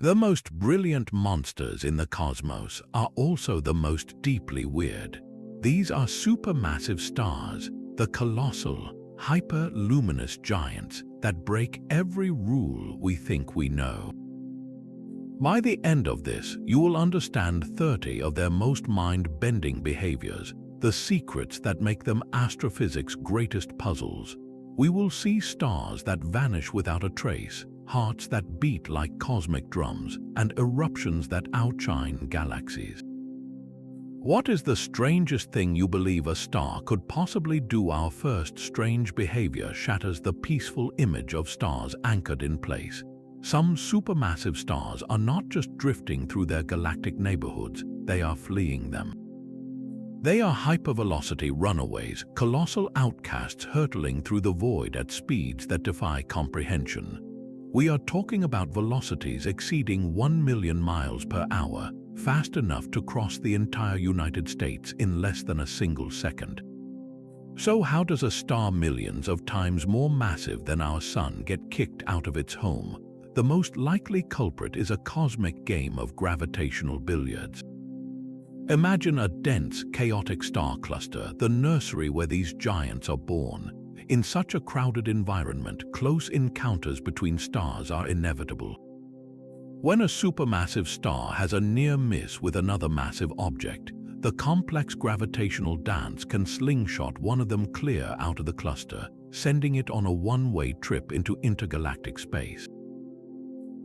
The most brilliant monsters in the cosmos are also the most deeply weird. These are supermassive stars, the colossal, hyper-luminous giants that break every rule we think we know. By the end of this, you will understand 30 of their most mind-bending behaviors, the secrets that make them astrophysics' greatest puzzles. We will see stars that vanish without a trace, hearts that beat like cosmic drums, and eruptions that outshine galaxies. What is the strangest thing you believe a star could possibly do? Our first strange behavior shatters the peaceful image of stars anchored in place. Some supermassive stars are not just drifting through their galactic neighborhoods, they are fleeing them. They are hypervelocity runaways, colossal outcasts hurtling through the void at speeds that defy comprehension. We are talking about velocities exceeding 1 million miles per hour, fast enough to cross the entire United States in less than a single second. So how does a star millions of times more massive than our Sun get kicked out of its home? The most likely culprit is a cosmic game of gravitational billiards. Imagine a dense, chaotic star cluster, the nursery where these giants are born. In such a crowded environment, close encounters between stars are inevitable. When a supermassive star has a near miss with another massive object, the complex gravitational dance can slingshot one of them clear out of the cluster, sending it on a one-way trip into intergalactic space.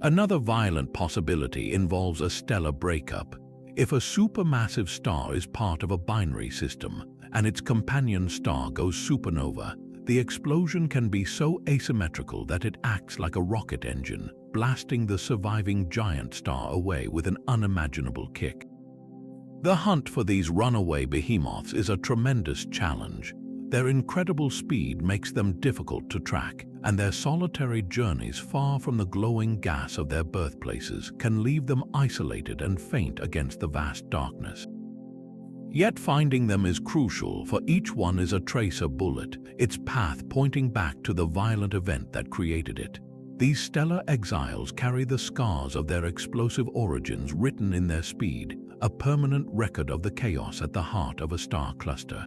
Another violent possibility involves a stellar breakup. If a supermassive star is part of a binary system and its companion star goes supernova, the explosion can be so asymmetrical that it acts like a rocket engine, blasting the surviving giant star away with an unimaginable kick. The hunt for these runaway behemoths is a tremendous challenge. Their incredible speed makes them difficult to track, and their solitary journeys far from the glowing gas of their birthplaces can leave them isolated and faint against the vast darkness. Yet finding them is crucial, for each one is a tracer bullet, its path pointing back to the violent event that created it. These stellar exiles carry the scars of their explosive origins written in their speed, a permanent record of the chaos at the heart of a star cluster.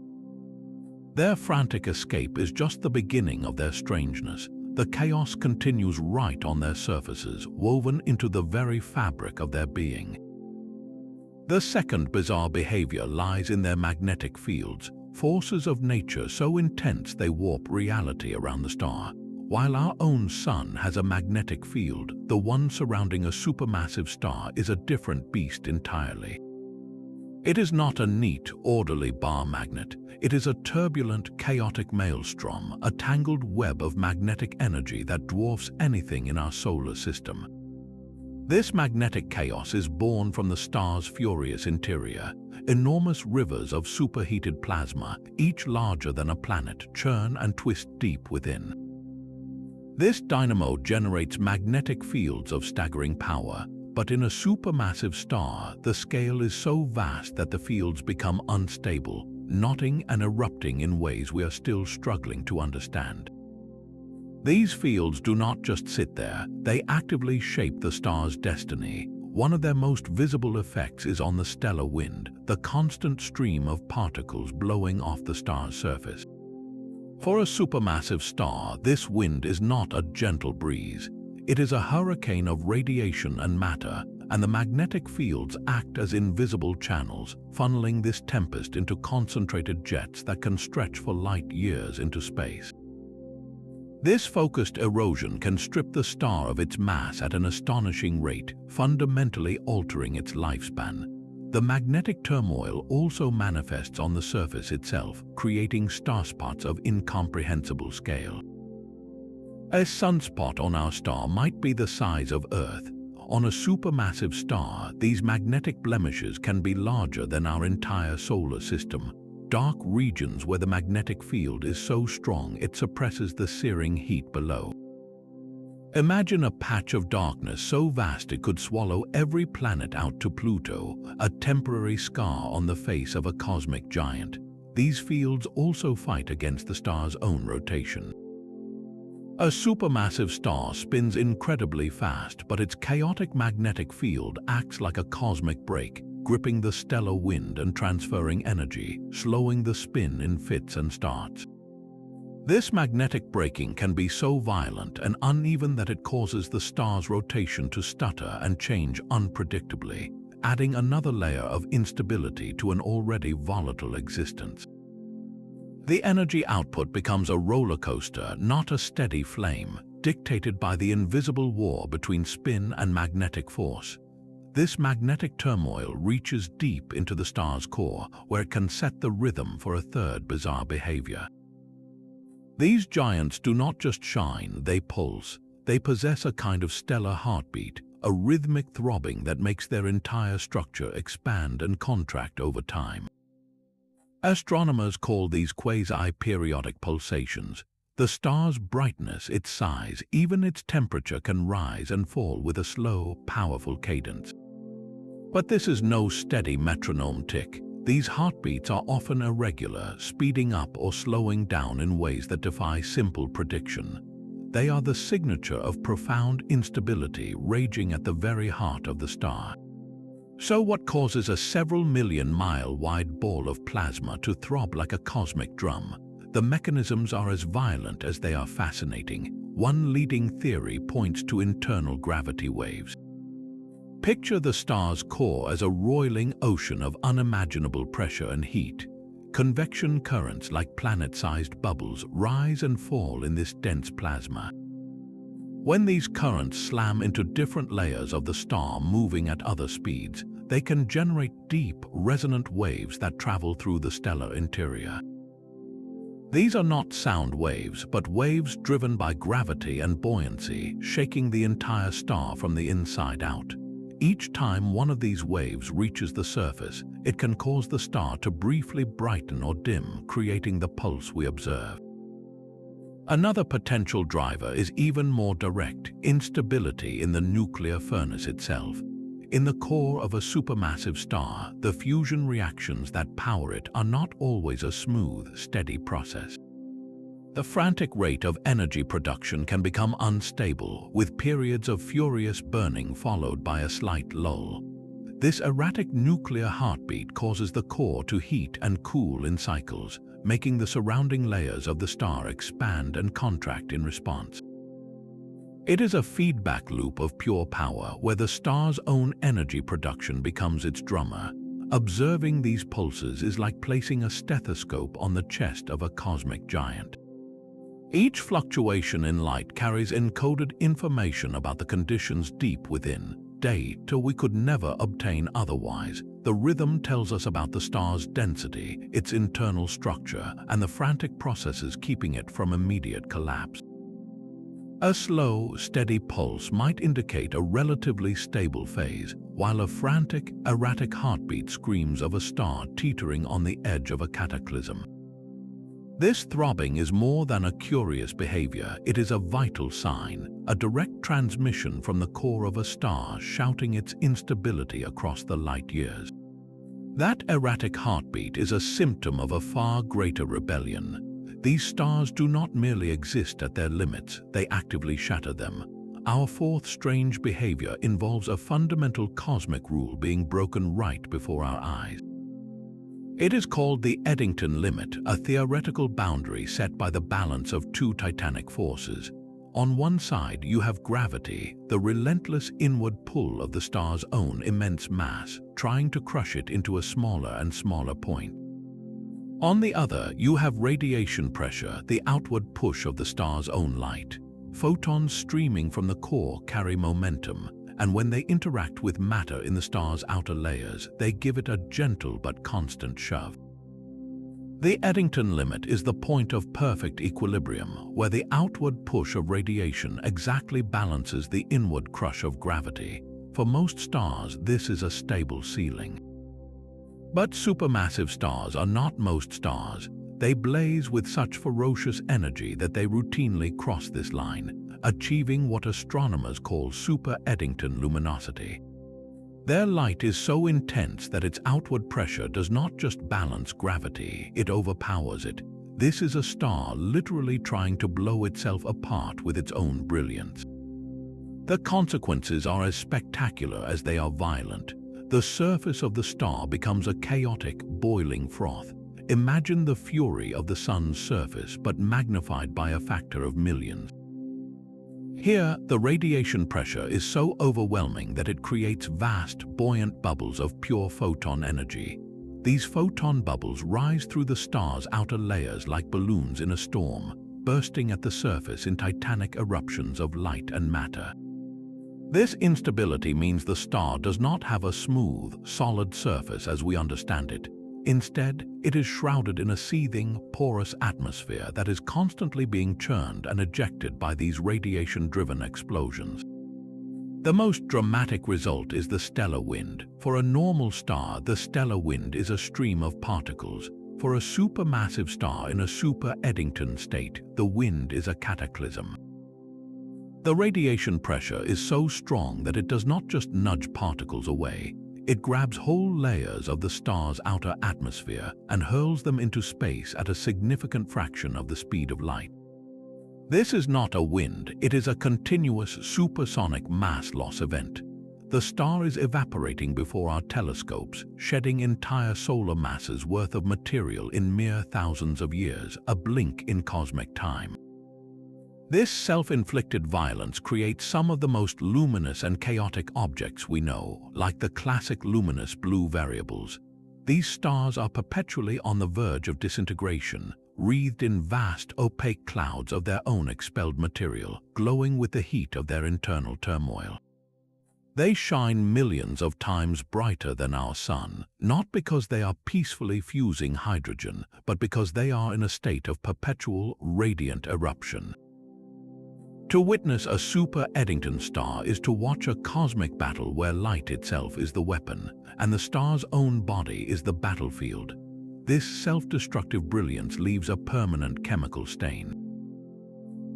Their frantic escape is just the beginning of their strangeness. The chaos continues right on their surfaces, woven into the very fabric of their being. The second bizarre behavior lies in their magnetic fields, forces of nature so intense they warp reality around the star. While our own Sun has a magnetic field, the one surrounding a supermassive star is a different beast entirely. It is not a neat, orderly bar magnet. It is a turbulent, chaotic maelstrom, a tangled web of magnetic energy that dwarfs anything in our solar system. This magnetic chaos is born from the star's furious interior. Enormous rivers of superheated plasma, each larger than a planet, churn and twist deep within. This dynamo generates magnetic fields of staggering power, but in a supermassive star, the scale is so vast that the fields become unstable, knotting and erupting in ways we are still struggling to understand. These fields do not just sit there, they actively shape the star's destiny. One of their most visible effects is on the stellar wind, the constant stream of particles blowing off the star's surface. For a supermassive star, this wind is not a gentle breeze. It is a hurricane of radiation and matter, and the magnetic fields act as invisible channels, funneling this tempest into concentrated jets that can stretch for light years into space. This focused erosion can strip the star of its mass at an astonishing rate, fundamentally altering its lifespan. The magnetic turmoil also manifests on the surface itself, creating starspots of incomprehensible scale. A sunspot on our star might be the size of Earth. On a supermassive star, these magnetic blemishes can be larger than our entire solar system. Dark regions where the magnetic field is so strong it suppresses the searing heat below. Imagine a patch of darkness so vast it could swallow every planet out to Pluto, a temporary scar on the face of a cosmic giant. These fields also fight against the star's own rotation. A supermassive star spins incredibly fast, but its chaotic magnetic field acts like a cosmic brake, gripping the stellar wind and transferring energy, slowing the spin in fits and starts. This magnetic braking can be so violent and uneven that it causes the star's rotation to stutter and change unpredictably, adding another layer of instability to an already volatile existence. The energy output becomes a roller coaster, not a steady flame, dictated by the invisible war between spin and magnetic force. This magnetic turmoil reaches deep into the star's core, where it can set the rhythm for a third bizarre behavior. These giants do not just shine, they pulse. They possess a kind of stellar heartbeat, a rhythmic throbbing that makes their entire structure expand and contract over time. Astronomers call these quasi-periodic pulsations. The star's brightness, its size, even its temperature can rise and fall with a slow, powerful cadence. But this is no steady metronome tick. These heartbeats are often irregular, speeding up or slowing down in ways that defy simple prediction. They are the signature of profound instability raging at the very heart of the star. So what causes a several million-mile-wide ball of plasma to throb like a cosmic drum? The mechanisms are as violent as they are fascinating. One leading theory points to internal gravity waves. Picture the star's core as a roiling ocean of unimaginable pressure and heat. Convection currents like planet-sized bubbles rise and fall in this dense plasma. When these currents slam into different layers of the star moving at other speeds, they can generate deep, resonant waves that travel through the stellar interior. These are not sound waves, but waves driven by gravity and buoyancy, shaking the entire star from the inside out. Each time one of these waves reaches the surface, it can cause the star to briefly brighten or dim, creating the pulse we observe. Another potential driver is even more direct: instability in the nuclear furnace itself. In the core of a supermassive star, the fusion reactions that power it are not always a smooth, steady process. The frantic rate of energy production can become unstable, with periods of furious burning followed by a slight lull. This erratic nuclear heartbeat causes the core to heat and cool in cycles, making the surrounding layers of the star expand and contract in response. It is a feedback loop of pure power where the star's own energy production becomes its drummer. Observing these pulses is like placing a stethoscope on the chest of a cosmic giant. Each fluctuation in light carries encoded information about the conditions deep within, data we could never obtain otherwise. The rhythm tells us about the star's density, its internal structure, and the frantic processes keeping it from immediate collapse. A slow, steady pulse might indicate a relatively stable phase, while a frantic, erratic heartbeat screams of a star teetering on the edge of a cataclysm. This throbbing is more than a curious behavior, it is a vital sign, a direct transmission from the core of a star shouting its instability across the light years. That erratic heartbeat is a symptom of a far greater rebellion. These stars do not merely exist at their limits, they actively shatter them. Our fourth strange behavior involves a fundamental cosmic rule being broken right before our eyes. It is called the Eddington limit, a theoretical boundary set by the balance of two titanic forces. On one side, you have gravity, the relentless inward pull of the star's own immense mass, trying to crush it into a smaller and smaller point. On the other, you have radiation pressure, the outward push of the star's own light. Photons streaming from the core carry momentum, and when they interact with matter in the star's outer layers, they give it a gentle but constant shove. The Eddington limit is the point of perfect equilibrium, where the outward push of radiation exactly balances the inward crush of gravity. For most stars, this is a stable ceiling. But supermassive stars are not most stars. They blaze with such ferocious energy that they routinely cross this line, achieving what astronomers call Super-Eddington luminosity. Their light is so intense that its outward pressure does not just balance gravity, it overpowers it. This is a star literally trying to blow itself apart with its own brilliance. The consequences are as spectacular as they are violent. The surface of the star becomes a chaotic, boiling froth. Imagine the fury of the sun's surface, but magnified by a factor of millions. Here, the radiation pressure is so overwhelming that it creates vast, buoyant bubbles of pure photon energy. These photon bubbles rise through the star's outer layers like balloons in a storm, bursting at the surface in titanic eruptions of light and matter. This instability means the star does not have a smooth, solid surface as we understand it. Instead, it is shrouded in a seething, porous atmosphere that is constantly being churned and ejected by these radiation-driven explosions. The most dramatic result is the stellar wind. For a normal star, the stellar wind is a stream of particles. For a supermassive star in a Super-Eddington state, the wind is a cataclysm. The radiation pressure is so strong that it does not just nudge particles away. It grabs whole layers of the star's outer atmosphere and hurls them into space at a significant fraction of the speed of light. This is not a wind, it is a continuous supersonic mass loss event. The star is evaporating before our telescopes, shedding entire solar masses worth of material in mere thousands of years, a blink in cosmic time. This self-inflicted violence creates some of the most luminous and chaotic objects we know, like the classic luminous blue variables. These stars are perpetually on the verge of disintegration, wreathed in vast, opaque clouds of their own expelled material, glowing with the heat of their internal turmoil. They shine millions of times brighter than our sun, not because they are peacefully fusing hydrogen, but because they are in a state of perpetual, radiant eruption. To witness a Super-Eddington star is to watch a cosmic battle where light itself is the weapon, and the star's own body is the battlefield. This self-destructive brilliance leaves a permanent chemical stain.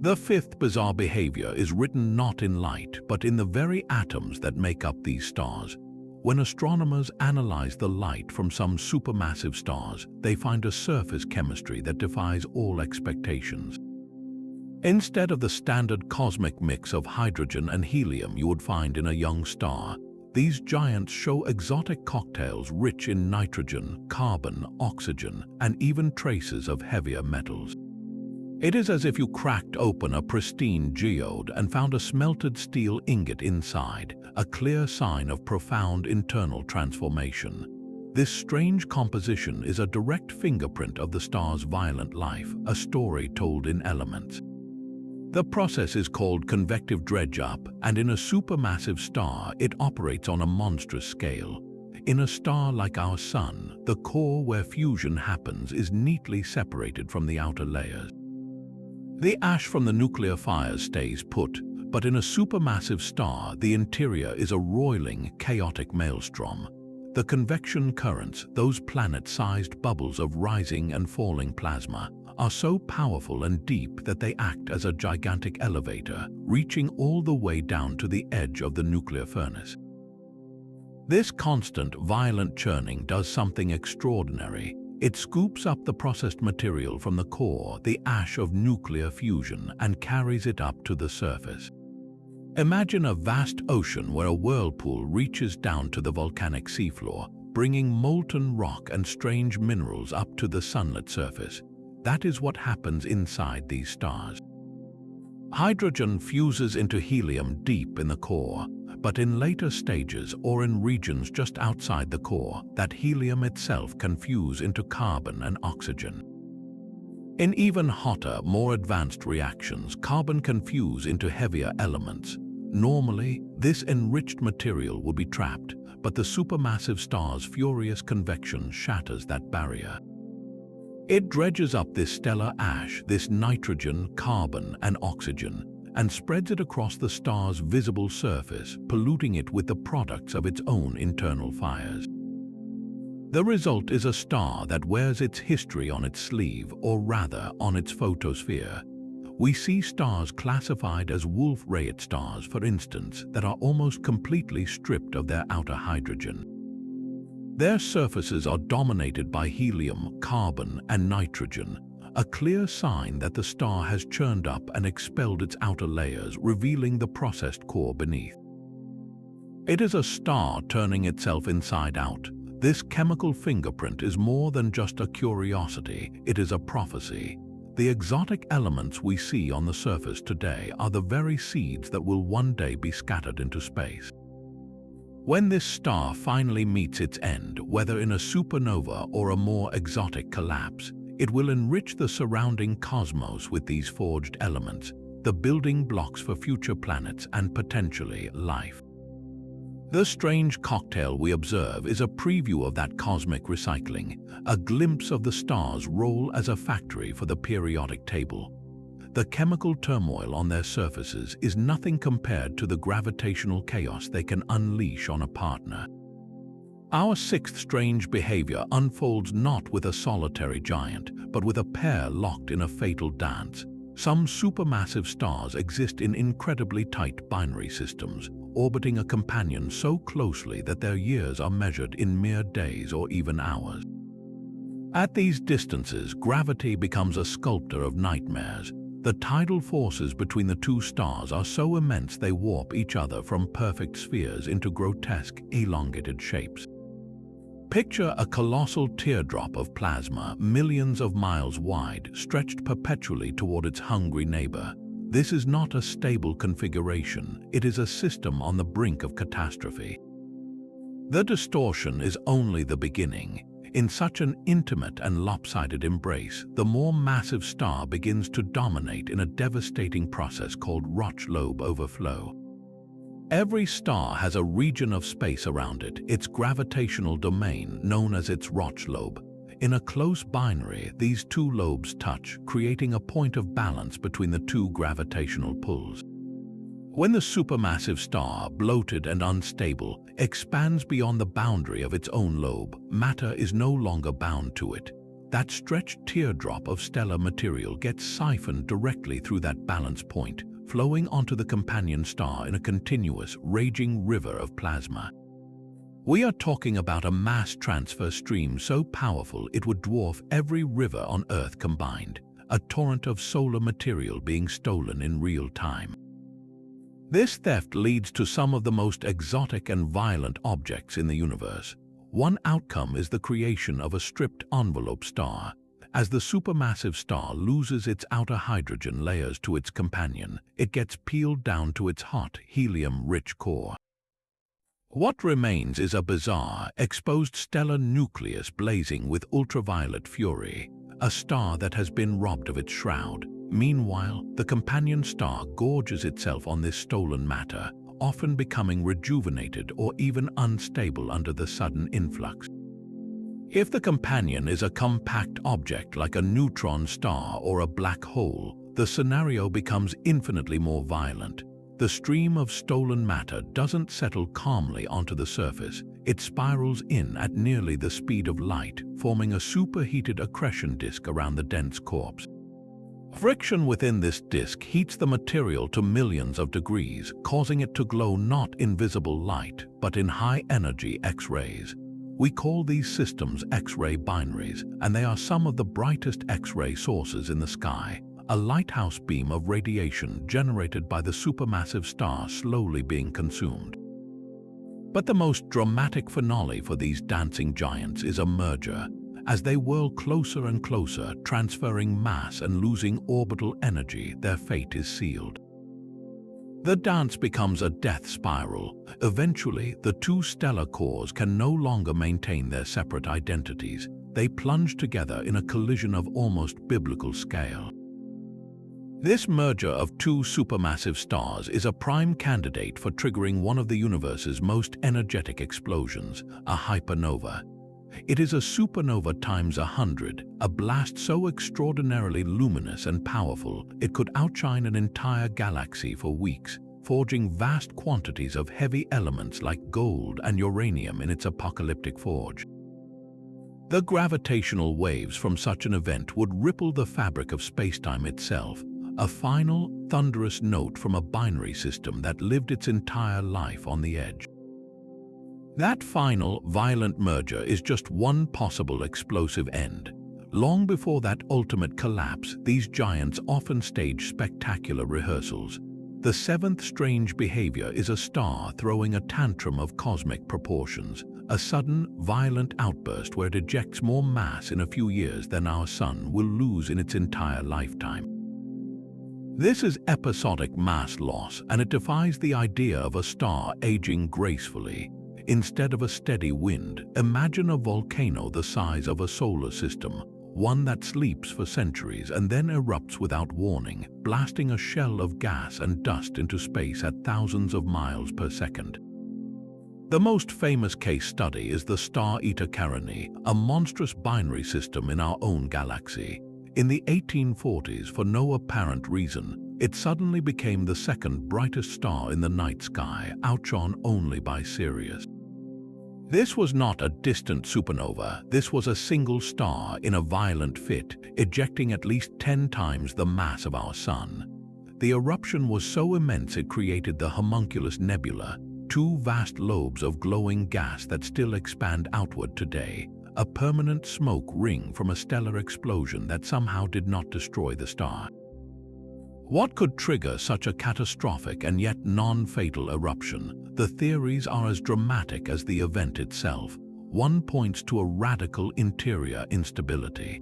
The fifth bizarre behavior is written not in light, but in the very atoms that make up these stars. When astronomers analyze the light from some supermassive stars, they find a surface chemistry that defies all expectations. Instead of the standard cosmic mix of hydrogen and helium you would find in a young star, these giants show exotic cocktails rich in nitrogen, carbon, oxygen, and even traces of heavier metals. It is as if you cracked open a pristine geode and found a smelted steel ingot inside, a clear sign of profound internal transformation. This strange composition is a direct fingerprint of the star's violent life, a story told in elements. The process is called convective dredge-up, and in a supermassive star, it operates on a monstrous scale. In a star like our Sun, the core where fusion happens is neatly separated from the outer layers. The ash from the nuclear fires stays put, but in a supermassive star, the interior is a roiling, chaotic maelstrom. The convection currents, those planet-sized bubbles of rising and falling plasma, are so powerful and deep that they act as a gigantic elevator, reaching all the way down to the edge of the nuclear furnace. This constant, violent churning does something extraordinary. It scoops up the processed material from the core, the ash of nuclear fusion, and carries it up to the surface. Imagine a vast ocean where a whirlpool reaches down to the volcanic seafloor, bringing molten rock and strange minerals up to the sunlit surface. That is what happens inside these stars. Hydrogen fuses into helium deep in the core, but in later stages or in regions just outside the core, that helium itself can fuse into carbon and oxygen. In even hotter, more advanced reactions, carbon can fuse into heavier elements. Normally, this enriched material would be trapped, but the supermassive star's furious convection shatters that barrier. It dredges up this stellar ash, this nitrogen, carbon, and oxygen, and spreads it across the star's visible surface, polluting it with the products of its own internal fires. The result is a star that wears its history on its sleeve, or rather, on its photosphere. We see stars classified as Wolf-Rayet stars, for instance, that are almost completely stripped of their outer hydrogen. Their surfaces are dominated by helium, carbon, and nitrogen, a clear sign that the star has churned up and expelled its outer layers, revealing the processed core beneath. It is a star turning itself inside out. This chemical fingerprint is more than just a curiosity, it is a prophecy. The exotic elements we see on the surface today are the very seeds that will one day be scattered into space. When this star finally meets its end, whether in a supernova or a more exotic collapse, it will enrich the surrounding cosmos with these forged elements, the building blocks for future planets and potentially life. The strange cocktail we observe is a preview of that cosmic recycling, a glimpse of the star's role as a factory for the periodic table. The chemical turmoil on their surfaces is nothing compared to the gravitational chaos they can unleash on a partner. Our sixth strange behavior unfolds not with a solitary giant, but with a pair locked in a fatal dance. Some supermassive stars exist in incredibly tight binary systems, orbiting a companion so closely that their years are measured in mere days or even hours. At these distances, gravity becomes a sculptor of nightmares. The tidal forces between the two stars are so immense they warp each other from perfect spheres into grotesque, elongated shapes. Picture a colossal teardrop of plasma, millions of miles wide, stretched perpetually toward its hungry neighbor. This is not a stable configuration, it is a system on the brink of catastrophe. The distortion is only the beginning. In such an intimate and lopsided embrace, the more massive star begins to dominate in a devastating process called Roche lobe overflow. Every star has a region of space around it, its gravitational domain, known as its Roche lobe. In a close binary, these two lobes touch, creating a point of balance between the two gravitational pulls. When the supermassive star, bloated and unstable, expands beyond the boundary of its own lobe, matter is no longer bound to it. That stretched teardrop of stellar material gets siphoned directly through that balance point, flowing onto the companion star in a continuous, raging river of plasma. We are talking about a mass transfer stream so powerful it would dwarf every river on Earth combined, a torrent of solar material being stolen in real time. This theft leads to some of the most exotic and violent objects in the universe. One outcome is the creation of a stripped envelope star. As the supermassive star loses its outer hydrogen layers to its companion, it gets peeled down to its hot, helium-rich core. What remains is a bizarre, exposed stellar nucleus blazing with ultraviolet fury, a star that has been robbed of its shroud. Meanwhile, the companion star gorges itself on this stolen matter, often becoming rejuvenated or even unstable under the sudden influx. If the companion is a compact object like a neutron star or a black hole, the scenario becomes infinitely more violent. The stream of stolen matter doesn't settle calmly onto the surface. It spirals in at nearly the speed of light, forming a superheated accretion disk around the dense corpse. Friction within this disk heats the material to millions of degrees, causing it to glow not in visible light, but in high-energy X-rays. We call these systems X-ray binaries, and they are some of the brightest X-ray sources in the sky, a lighthouse beam of radiation generated by the supermassive star slowly being consumed. But the most dramatic finale for these dancing giants is a merger. As they whirl closer and closer, transferring mass and losing orbital energy, their fate is sealed. The dance becomes a death spiral. Eventually, the two stellar cores can no longer maintain their separate identities. They plunge together in a collision of almost biblical scale. This merger of two supermassive stars is a prime candidate for triggering one of the universe's most energetic explosions, a hypernova. It is a supernova times 100, a blast so extraordinarily luminous and powerful it could outshine an entire galaxy for weeks, forging vast quantities of heavy elements like gold and uranium in its apocalyptic forge. The gravitational waves from such an event would ripple the fabric of spacetime itself, a final, thunderous note from a binary system that lived its entire life on the edge. That final, violent merger is just one possible explosive end. Long before that ultimate collapse, these giants often stage spectacular rehearsals. The seventh strange behavior is a star throwing a tantrum of cosmic proportions, a sudden, violent outburst where it ejects more mass in a few years than our Sun will lose in its entire lifetime. This is episodic mass loss, and it defies the idea of a star aging gracefully. Instead of a steady wind, imagine a volcano the size of a solar system, one that sleeps for centuries and then erupts without warning, blasting a shell of gas and dust into space at thousands of miles per second. The most famous case study is the star Eta Carinii, a monstrous binary system in our own galaxy. In the 1840s, for no apparent reason, it suddenly became the second brightest star in the night sky, outshone only by Sirius. This was not a distant supernova, this was a single star in a violent fit, ejecting at least 10 times the mass of our Sun. The eruption was so immense it created the homunculus nebula, two vast lobes of glowing gas that still expand outward today, a permanent smoke ring from a stellar explosion that somehow did not destroy the star. What could trigger such a catastrophic and yet non-fatal eruption? The theories are as dramatic as the event itself. One points to a radical interior instability.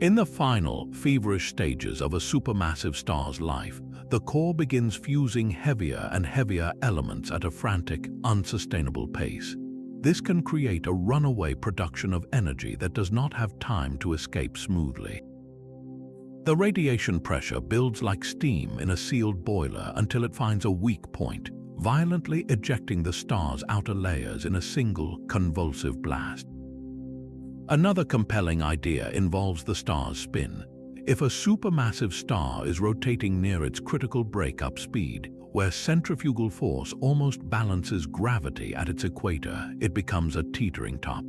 In the final, feverish stages of a supermassive star's life, the core begins fusing heavier and heavier elements at a frantic, unsustainable pace. This can create a runaway production of energy that does not have time to escape smoothly. The radiation pressure builds like steam in a sealed boiler until it finds a weak point, violently ejecting the star's outer layers in a single, convulsive blast. Another compelling idea involves the star's spin. If a supermassive star is rotating near its critical breakup speed, where centrifugal force almost balances gravity at its equator, it becomes a teetering top.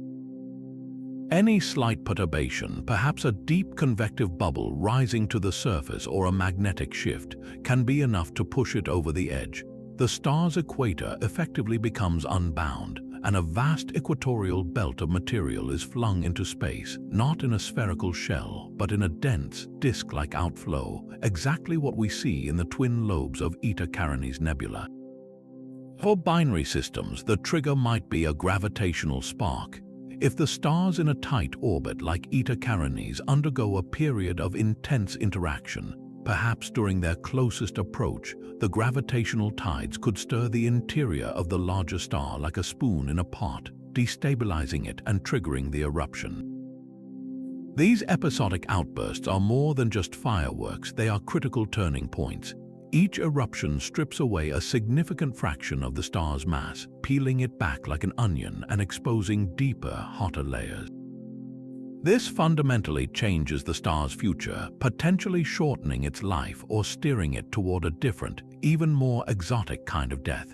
Any slight perturbation, perhaps a deep convective bubble rising to the surface or a magnetic shift, can be enough to push it over the edge. The star's equator effectively becomes unbound, and a vast equatorial belt of material is flung into space, not in a spherical shell, but in a dense, disk-like outflow, exactly what we see in the twin lobes of Eta Carini's nebula. For binary systems, the trigger might be a gravitational spark. If the stars in a tight orbit like Eta Carini's undergo a period of intense interaction, perhaps during their closest approach, the gravitational tides could stir the interior of the larger star like a spoon in a pot, destabilizing it and triggering the eruption. These episodic outbursts are more than just fireworks, they are critical turning points. Each eruption strips away a significant fraction of the star's mass, peeling it back like an onion and exposing deeper, hotter layers. This fundamentally changes the star's future, potentially shortening its life or steering it toward a different, even more exotic kind of death.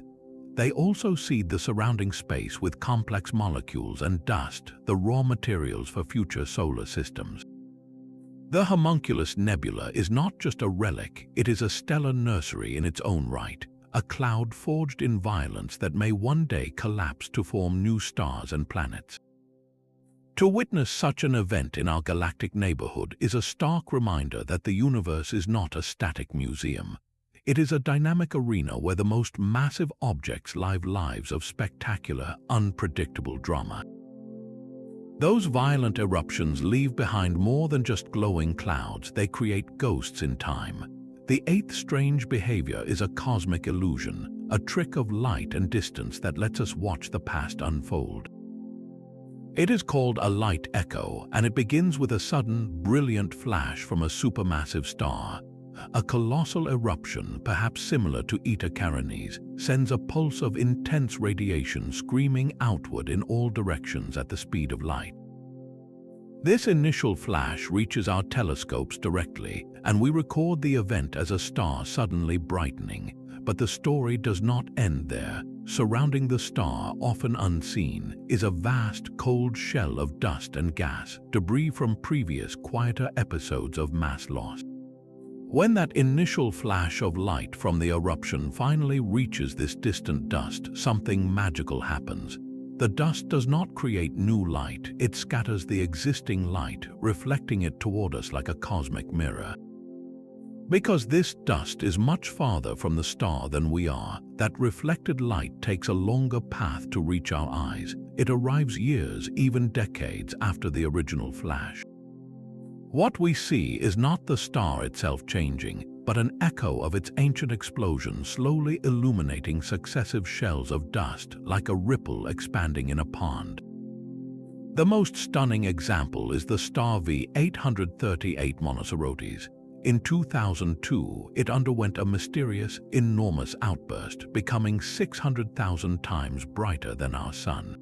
They also seed the surrounding space with complex molecules and dust, the raw materials for future solar systems. The homunculus nebula is not just a relic, it is a stellar nursery in its own right, a cloud forged in violence that may one day collapse to form new stars and planets. To witness such an event in our galactic neighborhood is a stark reminder that the universe is not a static museum. It is a dynamic arena where the most massive objects live lives of spectacular, unpredictable drama. Those violent eruptions leave behind more than just glowing clouds, they create ghosts in time. The eighth strange behavior is a cosmic illusion, a trick of light and distance that lets us watch the past unfold. It is called a light echo, and it begins with a sudden, brilliant flash from a supermassive star. A colossal eruption, perhaps similar to Eta Carini's, sends a pulse of intense radiation screaming outward in all directions at the speed of light. This initial flash reaches our telescopes directly, and we record the event as a star suddenly brightening. But the story does not end there. Surrounding the star, often unseen, is a vast, cold shell of dust and gas, debris from previous, quieter episodes of mass loss. When that initial flash of light from the eruption finally reaches this distant dust, something magical happens. The dust does not create new light, it scatters the existing light, reflecting it toward us like a cosmic mirror. Because this dust is much farther from the star than we are, that reflected light takes a longer path to reach our eyes. It arrives years, even decades after the original flash. What we see is not the star itself changing, but an echo of its ancient explosion slowly illuminating successive shells of dust like a ripple expanding in a pond. The most stunning example is the star V838 Monocerotes. In 2002, it underwent a mysterious, enormous outburst, becoming 600,000 times brighter than our Sun.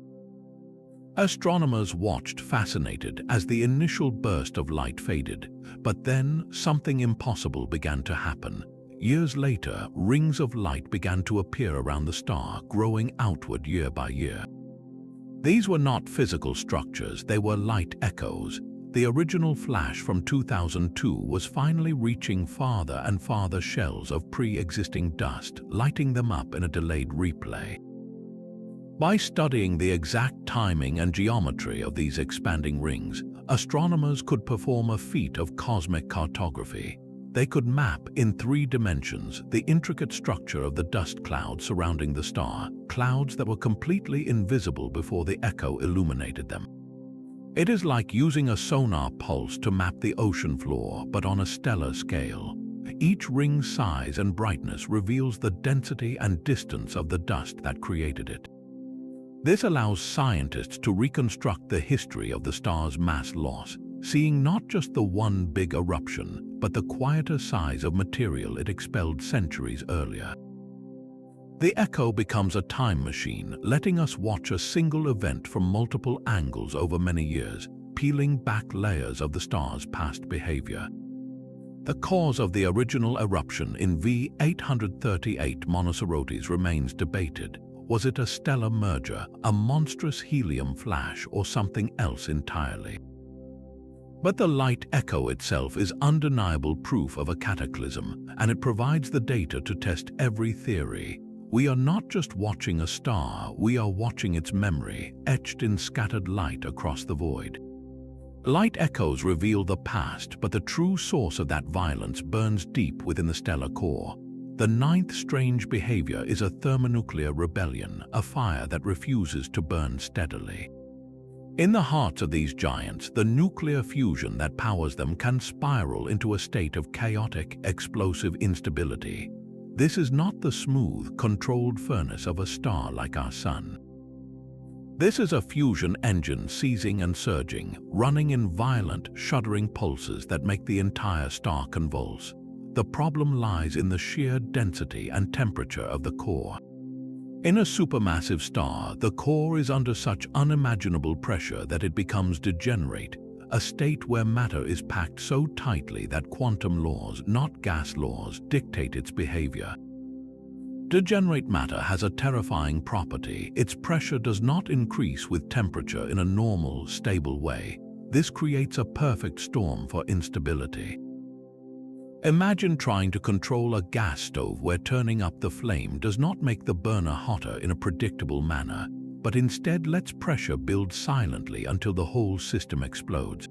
Astronomers watched fascinated as the initial burst of light faded, but then something impossible began to happen. Years later, rings of light began to appear around the star, growing outward year by year. These were not physical structures, they were light echoes. The original flash from 2002 was finally reaching farther and farther shells of pre-existing dust, lighting them up in a delayed replay. By studying the exact timing and geometry of these expanding rings, astronomers could perform a feat of cosmic cartography. They could map in 3 dimensions the intricate structure of the dust clouds surrounding the star, clouds that were completely invisible before the echo illuminated them. It is like using a sonar pulse to map the ocean floor, but on a stellar scale. Each ring's size and brightness reveals the density and distance of the dust that created it. This allows scientists to reconstruct the history of the star's mass loss, seeing not just the one big eruption, but the quieter size of material it expelled centuries earlier. The echo becomes a time machine, letting us watch a single event from multiple angles over many years, peeling back layers of the star's past behavior. The cause of the original eruption in V838 Monocerotes remains debated. Was it a stellar merger, a monstrous helium flash, or something else entirely? But the light echo itself is undeniable proof of a cataclysm, and it provides the data to test every theory. We are not just watching a star, we are watching its memory, etched in scattered light across the void. Light echoes reveal the past, but the true source of that violence burns deep within the stellar core. The 9th strange behavior is a thermonuclear rebellion, a fire that refuses to burn steadily. In the hearts of these giants, the nuclear fusion that powers them can spiral into a state of chaotic, explosive instability. This is not the smooth, controlled furnace of a star like our Sun. This is a fusion engine seizing and surging, running in violent, shuddering pulses that make the entire star convulse. The problem lies in the sheer density and temperature of the core. In a supermassive star, the core is under such unimaginable pressure that it becomes degenerate, a state where matter is packed so tightly that quantum laws, not gas laws, dictate its behavior. Degenerate matter has a terrifying property. Its pressure does not increase with temperature in a normal, stable way. This creates a perfect storm for instability. Imagine trying to control a gas stove where turning up the flame does not make the burner hotter in a predictable manner, but instead lets pressure build silently until the whole system explodes.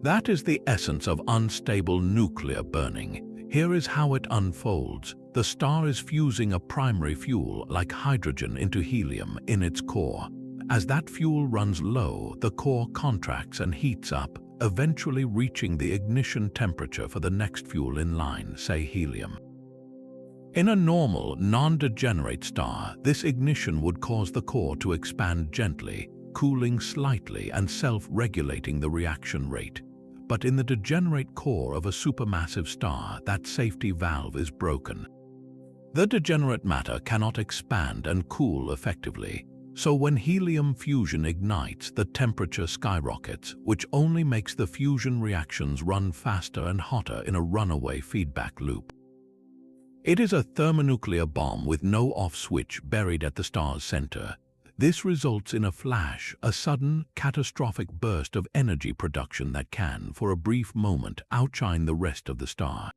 That is the essence of unstable nuclear burning. Here is how it unfolds. The star is fusing a primary fuel like hydrogen into helium in its core. As that fuel runs low, the core contracts and heats up, eventually reaching the ignition temperature for the next fuel in line, say helium. In a normal, non-degenerate star, this ignition would cause the core to expand gently, cooling slightly and self-regulating the reaction rate. But in the degenerate core of a supermassive star, that safety valve is broken. The degenerate matter cannot expand and cool effectively. So when helium fusion ignites, the temperature skyrockets, which only makes the fusion reactions run faster and hotter in a runaway feedback loop. It is a thermonuclear bomb with no off switch buried at the star's center. This results in a flash, a sudden, catastrophic burst of energy production that can, for a brief moment, outshine the rest of the star.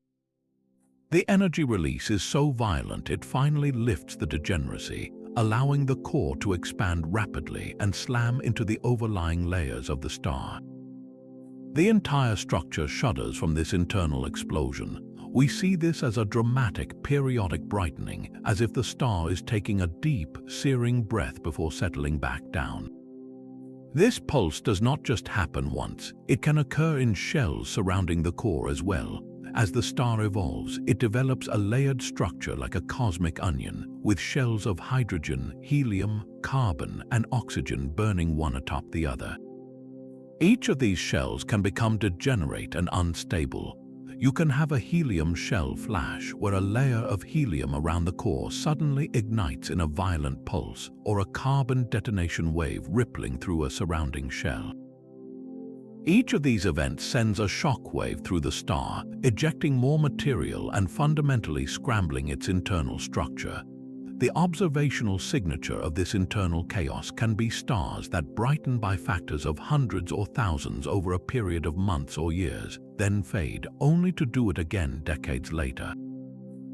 The energy release is so violent it finally lifts the degeneracy, allowing the core to expand rapidly and slam into the overlying layers of the star. The entire structure shudders from this internal explosion. We see this as a dramatic, periodic brightening, as if the star is taking a deep, searing breath before settling back down. This pulse does not just happen once, it can occur in shells surrounding the core as well. As the star evolves, it develops a layered structure like a cosmic onion, with shells of hydrogen, helium, carbon, and oxygen burning one atop the other. Each of these shells can become degenerate and unstable. You can have a helium shell flash, where a layer of helium around the core suddenly ignites in a violent pulse, or a carbon detonation wave rippling through a surrounding shell. Each of these events sends a shock wave through the star, ejecting more material and fundamentally scrambling its internal structure. The observational signature of this internal chaos can be stars that brighten by factors of hundreds or thousands over a period of months or years, then fade, only to do it again decades later.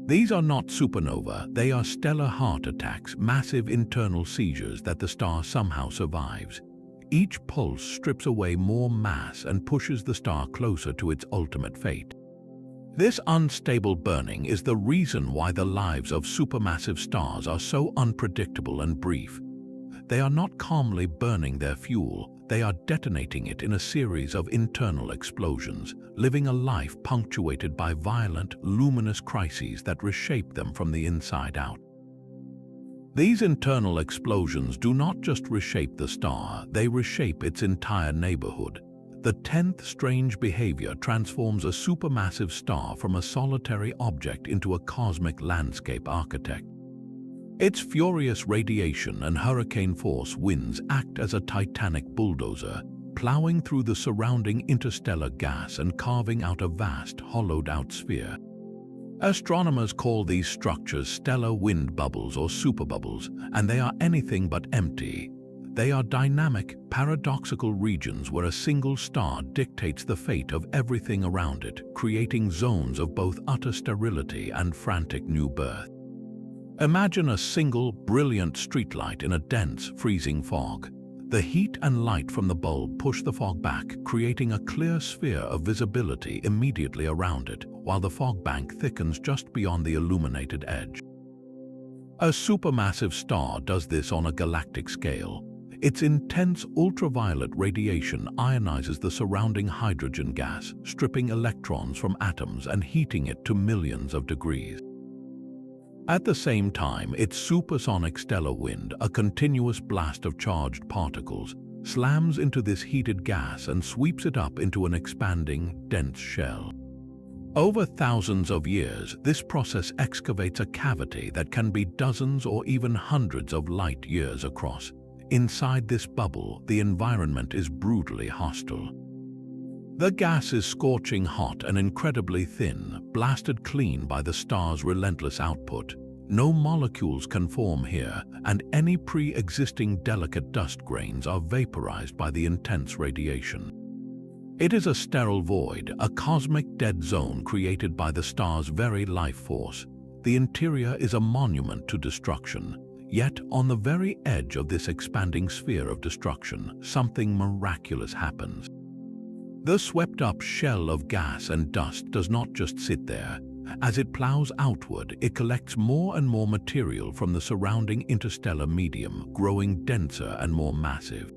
These are not supernovae, they are stellar heart attacks, massive internal seizures that the star somehow survives. Each pulse strips away more mass and pushes the star closer to its ultimate fate. This unstable burning is the reason why the lives of supermassive stars are so unpredictable and brief. They are not calmly burning their fuel, they are detonating it in a series of internal explosions, living a life punctuated by violent, luminous crises that reshape them from the inside out. These internal explosions do not just reshape the star, they reshape its entire neighborhood. The 10th strange behavior transforms a supermassive star from a solitary object into a cosmic landscape architect. Its furious radiation and hurricane-force winds act as a titanic bulldozer, plowing through the surrounding interstellar gas and carving out a vast, hollowed-out sphere. Astronomers call these structures stellar wind bubbles or superbubbles, and they are anything but empty. They are dynamic, paradoxical regions where a single star dictates the fate of everything around it, creating zones of both utter sterility and frantic new birth. Imagine a single, brilliant streetlight in a dense, freezing fog. The heat and light from the bulb push the fog back, creating a clear sphere of visibility immediately around it, while the fog bank thickens just beyond the illuminated edge. A supermassive star does this on a galactic scale. Its intense ultraviolet radiation ionizes the surrounding hydrogen gas, stripping electrons from atoms and heating it to millions of degrees. At the same time, its supersonic stellar wind, a continuous blast of charged particles, slams into this heated gas and sweeps it up into an expanding, dense shell. Over thousands of years, this process excavates a cavity that can be dozens or even hundreds of light years across. Inside this bubble, the environment is brutally hostile. The gas is scorching hot and incredibly thin, blasted clean by the star's relentless output. No molecules can form here, and any pre-existing delicate dust grains are vaporized by the intense radiation. It is a sterile void, a cosmic dead zone created by the star's very life force. The interior is a monument to destruction. Yet, on the very edge of this expanding sphere of destruction, something miraculous happens. The swept-up shell of gas and dust does not just sit there. As it plows outward, it collects more and more material from the surrounding interstellar medium, growing denser and more massive.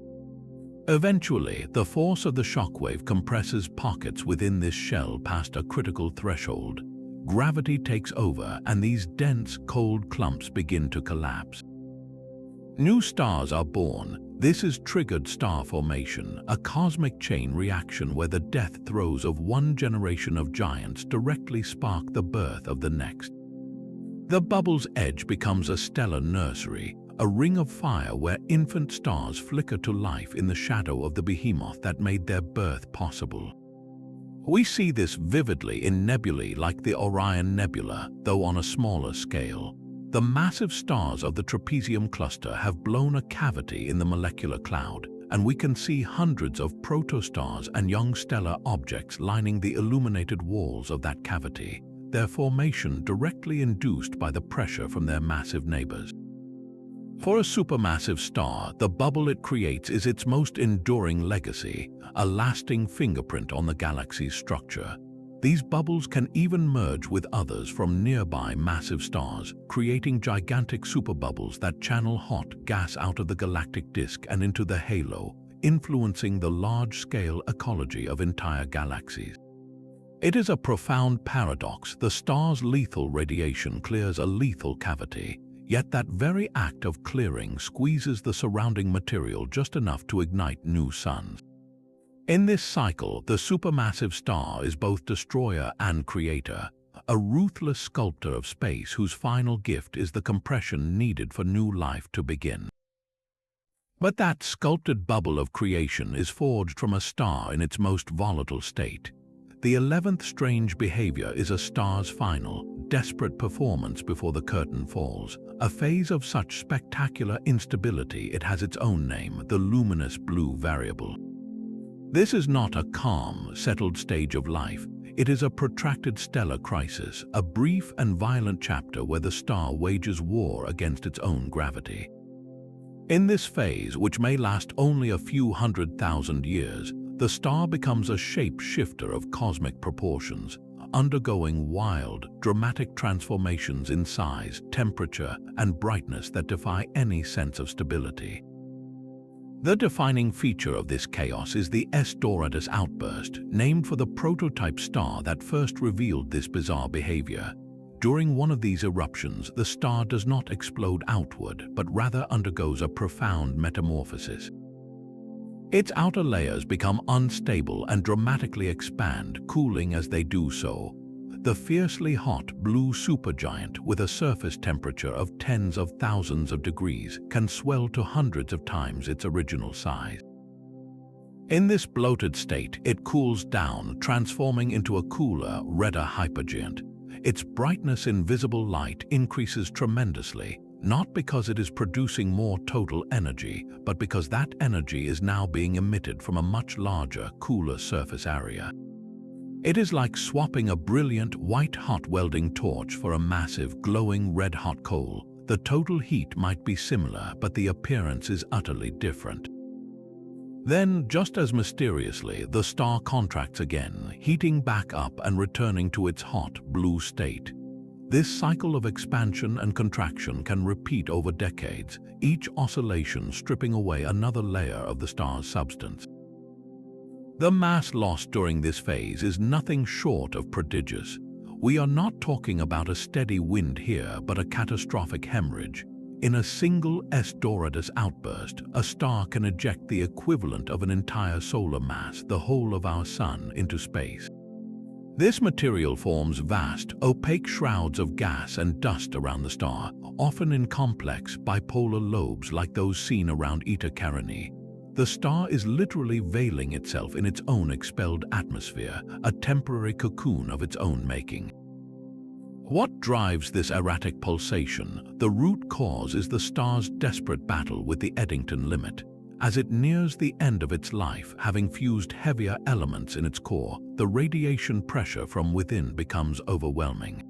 Eventually, the force of the shockwave compresses pockets within this shell past a critical threshold. Gravity takes over, and these dense, cold clumps begin to collapse. New stars are born. This is triggered star formation, a cosmic chain reaction where the death throes of one generation of giants directly spark the birth of the next. The bubble's edge becomes a stellar nursery, a ring of fire where infant stars flicker to life in the shadow of the behemoth that made their birth possible. We see this vividly in nebulae like the Orion Nebula, though on a smaller scale. The massive stars of the trapezium cluster have blown a cavity in the molecular cloud, and we can see hundreds of protostars and young stellar objects lining the illuminated walls of that cavity, their formation directly induced by the pressure from their massive neighbors. For a supermassive star, the bubble it creates is its most enduring legacy, a lasting fingerprint on the galaxy's structure. These bubbles can even merge with others from nearby massive stars, creating gigantic superbubbles that channel hot gas out of the galactic disk and into the halo, influencing the large-scale ecology of entire galaxies. It is a profound paradox. The star's lethal radiation clears a lethal cavity, yet that very act of clearing squeezes the surrounding material just enough to ignite new suns. In this cycle, the supermassive star is both destroyer and creator, a ruthless sculptor of space whose final gift is the compression needed for new life to begin. But that sculpted bubble of creation is forged from a star in its most volatile state. The 11th strange behavior is a star's final, desperate performance before the curtain falls, a phase of such spectacular instability it has its own name, the luminous blue variable. This is not a calm, settled stage of life. It is a protracted stellar crisis, a brief and violent chapter where the star wages war against its own gravity. In this phase, which may last only a few 100,000 years, the star becomes a shape-shifter of cosmic proportions, undergoing wild, dramatic transformations in size, temperature, and brightness that defy any sense of stability. The defining feature of this chaos is the Doradus outburst, named for the prototype star that first revealed this bizarre behavior. During one of these eruptions, the star does not explode outward, but rather undergoes a profound metamorphosis. Its outer layers become unstable and dramatically expand, cooling as they do so. The fiercely hot blue supergiant, with a surface temperature of tens of thousands of degrees, can swell to hundreds of times its original size. In this bloated state, it cools down, transforming into a cooler, redder hypergiant. Its brightness in visible light increases tremendously, not because it is producing more total energy, but because that energy is now being emitted from a much larger, cooler surface area. It is like swapping a brilliant white-hot welding torch for a massive, glowing red-hot coal. The total heat might be similar, but the appearance is utterly different. Then, just as mysteriously, the star contracts again, heating back up and returning to its hot, blue state. This cycle of expansion and contraction can repeat over decades, each oscillation stripping away another layer of the star's substance. The mass lost during this phase is nothing short of prodigious. We are not talking about a steady wind here, but a catastrophic hemorrhage. In a single Doradus outburst, a star can eject the equivalent of an entire solar mass, the whole of our sun, into space. This material forms vast, opaque shrouds of gas and dust around the star, often in complex, bipolar lobes like those seen around Eta Carinae. The star is literally veiling itself in its own expelled atmosphere, a temporary cocoon of its own making. What drives this erratic pulsation? The root cause is the star's desperate battle with the Eddington limit. As it nears the end of its life, having fused heavier elements in its core, the radiation pressure from within becomes overwhelming.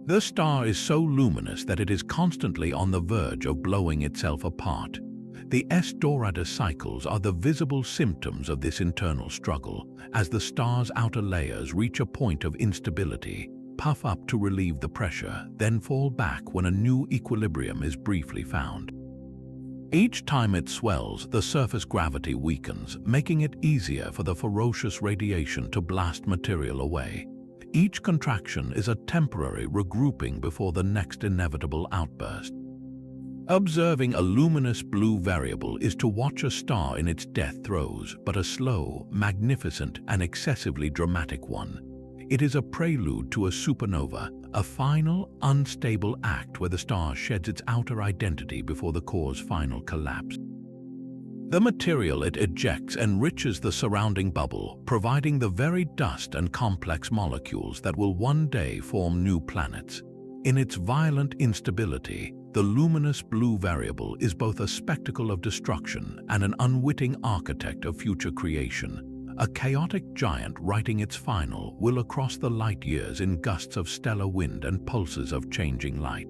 The star is so luminous that it is constantly on the verge of blowing itself apart. The Doradus cycles are the visible symptoms of this internal struggle. As the star's outer layers reach a point of instability, puff up to relieve the pressure, then fall back when a new equilibrium is briefly found. Each time it swells, the surface gravity weakens, making it easier for the ferocious radiation to blast material away. Each contraction is a temporary regrouping before the next inevitable outburst. Observing a luminous blue variable is to watch a star in its death throes, but a slow, magnificent, and excessively dramatic one. It is a prelude to a supernova, a final, unstable act where the star sheds its outer identity before the core's final collapse. The material it ejects enriches the surrounding bubble, providing the very dust and complex molecules that will one day form new planets. In its violent instability, the luminous blue variable is both a spectacle of destruction and an unwitting architect of future creation. A chaotic giant writing its final will across the light years in gusts of stellar wind and pulses of changing light.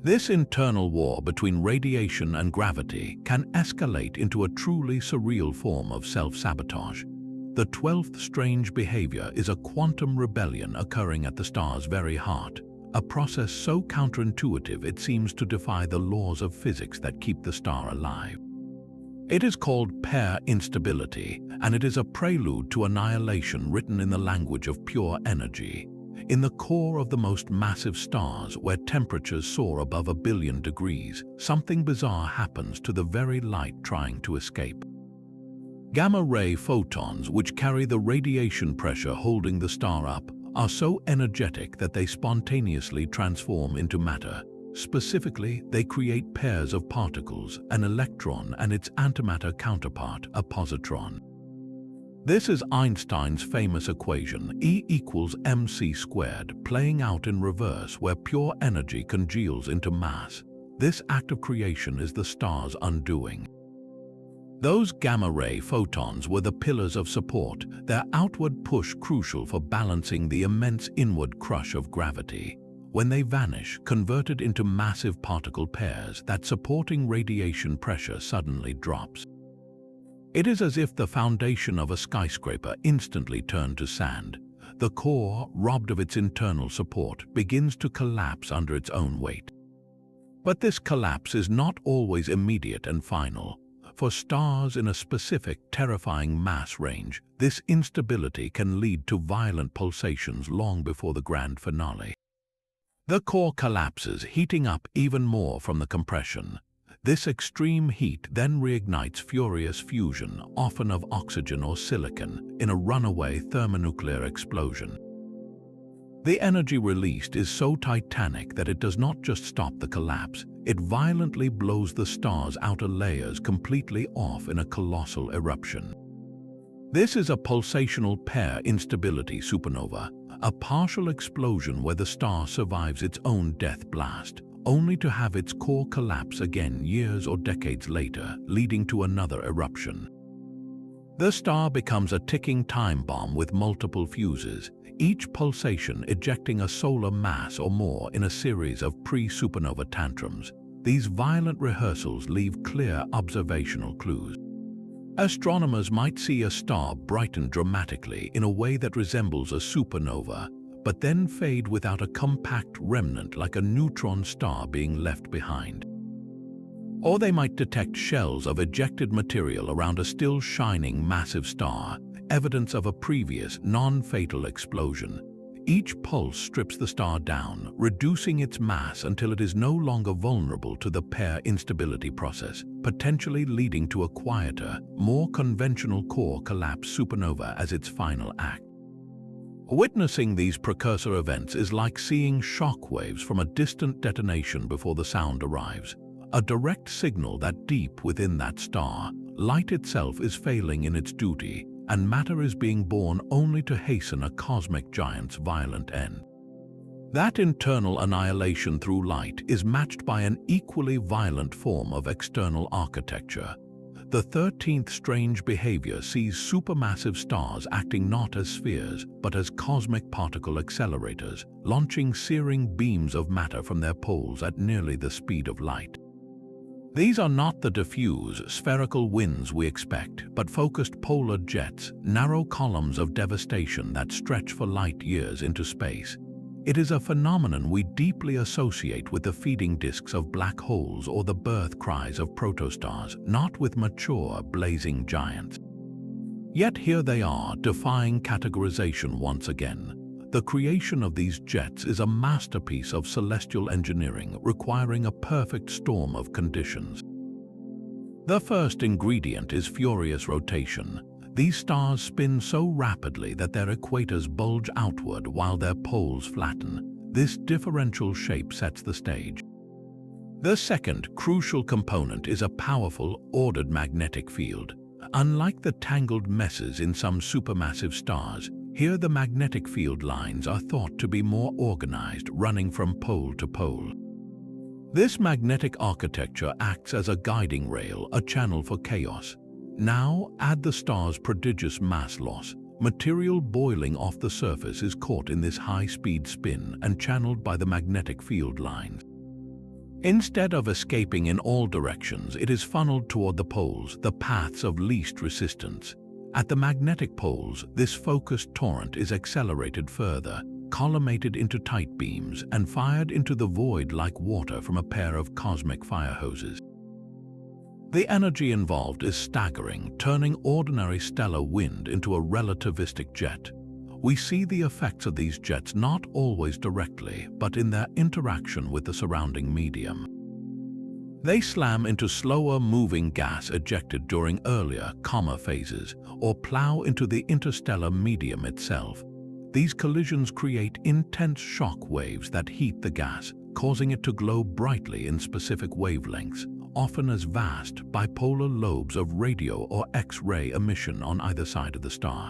This internal war between radiation and gravity can escalate into a truly surreal form of self-sabotage. The 12th strange behavior is a quantum rebellion occurring at the star's very heart, a process so counterintuitive it seems to defy the laws of physics that keep the star alive. It is called pair instability, and it is a prelude to annihilation written in the language of pure energy. In the core of the most massive stars, where temperatures soar above 1 billion degrees, something bizarre happens to the very light trying to escape. Gamma-ray photons, which carry the radiation pressure holding the star up, are so energetic that they spontaneously transform into matter. Specifically, they create pairs of particles, an electron and its antimatter counterpart, a positron. This is Einstein's famous equation, E equals mc squared, playing out in reverse where pure energy congeals into mass. This act of creation is the star's undoing. Those gamma-ray photons were the pillars of support, their outward push crucial for balancing the immense inward crush of gravity. When they vanish, converted into massive particle pairs, that supporting radiation pressure suddenly drops. It is as if the foundation of a skyscraper instantly turned to sand. The core, robbed of its internal support, begins to collapse under its own weight. But this collapse is not always immediate and final. For stars in a specific, terrifying mass range, this instability can lead to violent pulsations long before the grand finale. The core collapses, heating up even more from the compression. This extreme heat then reignites furious fusion, often of oxygen or silicon, in a runaway thermonuclear explosion. The energy released is so titanic that it does not just stop the collapse, it violently blows the star's outer layers completely off in a colossal eruption. This is a pulsational pair instability supernova, a partial explosion where the star survives its own death blast, only to have its core collapse again years or decades later, leading to another eruption. The star becomes a ticking time bomb with multiple fuses, each pulsation ejecting a solar mass or more in a series of pre-supernova tantrums. These violent rehearsals leave clear observational clues. Astronomers might see a star brighten dramatically in a way that resembles a supernova, but then fade without a compact remnant like a neutron star being left behind. Or they might detect shells of ejected material around a still shining massive star, evidence of a previous, non-fatal explosion. Each pulse strips the star down, reducing its mass until it is no longer vulnerable to the pair instability process, potentially leading to a quieter, more conventional core collapse supernova as its final act. Witnessing these precursor events is like seeing shock waves from a distant detonation before the sound arrives, a direct signal that deep within that star, light itself is failing in its duty, and matter is being born only to hasten a cosmic giant's violent end. That internal annihilation through light is matched by an equally violent form of external architecture. The 13th strange behavior sees supermassive stars acting not as spheres, but as cosmic particle accelerators, launching searing beams of matter from their poles at nearly the speed of light. These are not the diffuse, spherical winds we expect, but focused polar jets, narrow columns of devastation that stretch for light years into space. It is a phenomenon we deeply associate with the feeding disks of black holes or the birth cries of protostars, not with mature, blazing giants. Yet here they are, defying categorization once again. The creation of these jets is a masterpiece of celestial engineering, requiring a perfect storm of conditions. The first ingredient is furious rotation. These stars spin so rapidly that their equators bulge outward while their poles flatten. This differential shape sets the stage. The second crucial component is a powerful, ordered magnetic field. Unlike the tangled messes in some supermassive stars, here the magnetic field lines are thought to be more organized, running from pole to pole. This magnetic architecture acts as a guiding rail, a channel for chaos. Now add the star's prodigious mass loss. Material boiling off the surface is caught in this high-speed spin and channeled by the magnetic field lines. Instead of escaping in all directions, it is funneled toward the poles, the paths of least resistance. At the magnetic poles, this focused torrent is accelerated further, collimated into tight beams, and fired into the void like water from a pair of cosmic fire hoses. The energy involved is staggering, turning ordinary stellar wind into a relativistic jet. We see the effects of these jets not always directly, but in their interaction with the surrounding medium. They slam into slower-moving gas ejected during earlier coma phases, or plow into the interstellar medium itself. These collisions create intense shock waves that heat the gas, causing it to glow brightly in specific wavelengths, often as vast bipolar lobes of radio or X-ray emission on either side of the star.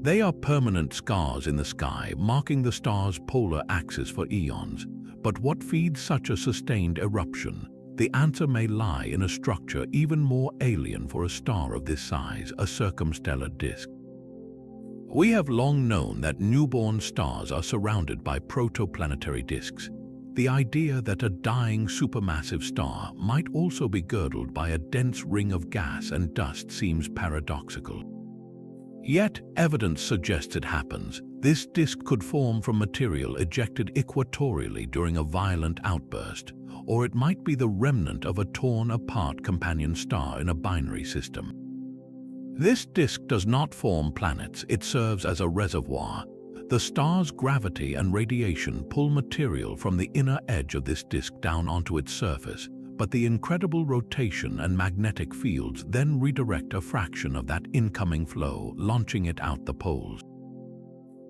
They are permanent scars in the sky, marking the star's polar axis for eons. But what feeds such a sustained eruption? The answer may lie in a structure even more alien for a star of this size, a circumstellar disk. We have long known that newborn stars are surrounded by protoplanetary disks. The idea that a dying supermassive star might also be girdled by a dense ring of gas and dust seems paradoxical. Yet, evidence suggests it happens. This disk could form from material ejected equatorially during a violent outburst, or it might be the remnant of a torn-apart companion star in a binary system. This disk does not form planets, it serves as a reservoir. The star's gravity and radiation pull material from the inner edge of this disk down onto its surface, but the incredible rotation and magnetic fields then redirect a fraction of that incoming flow, launching it out the poles.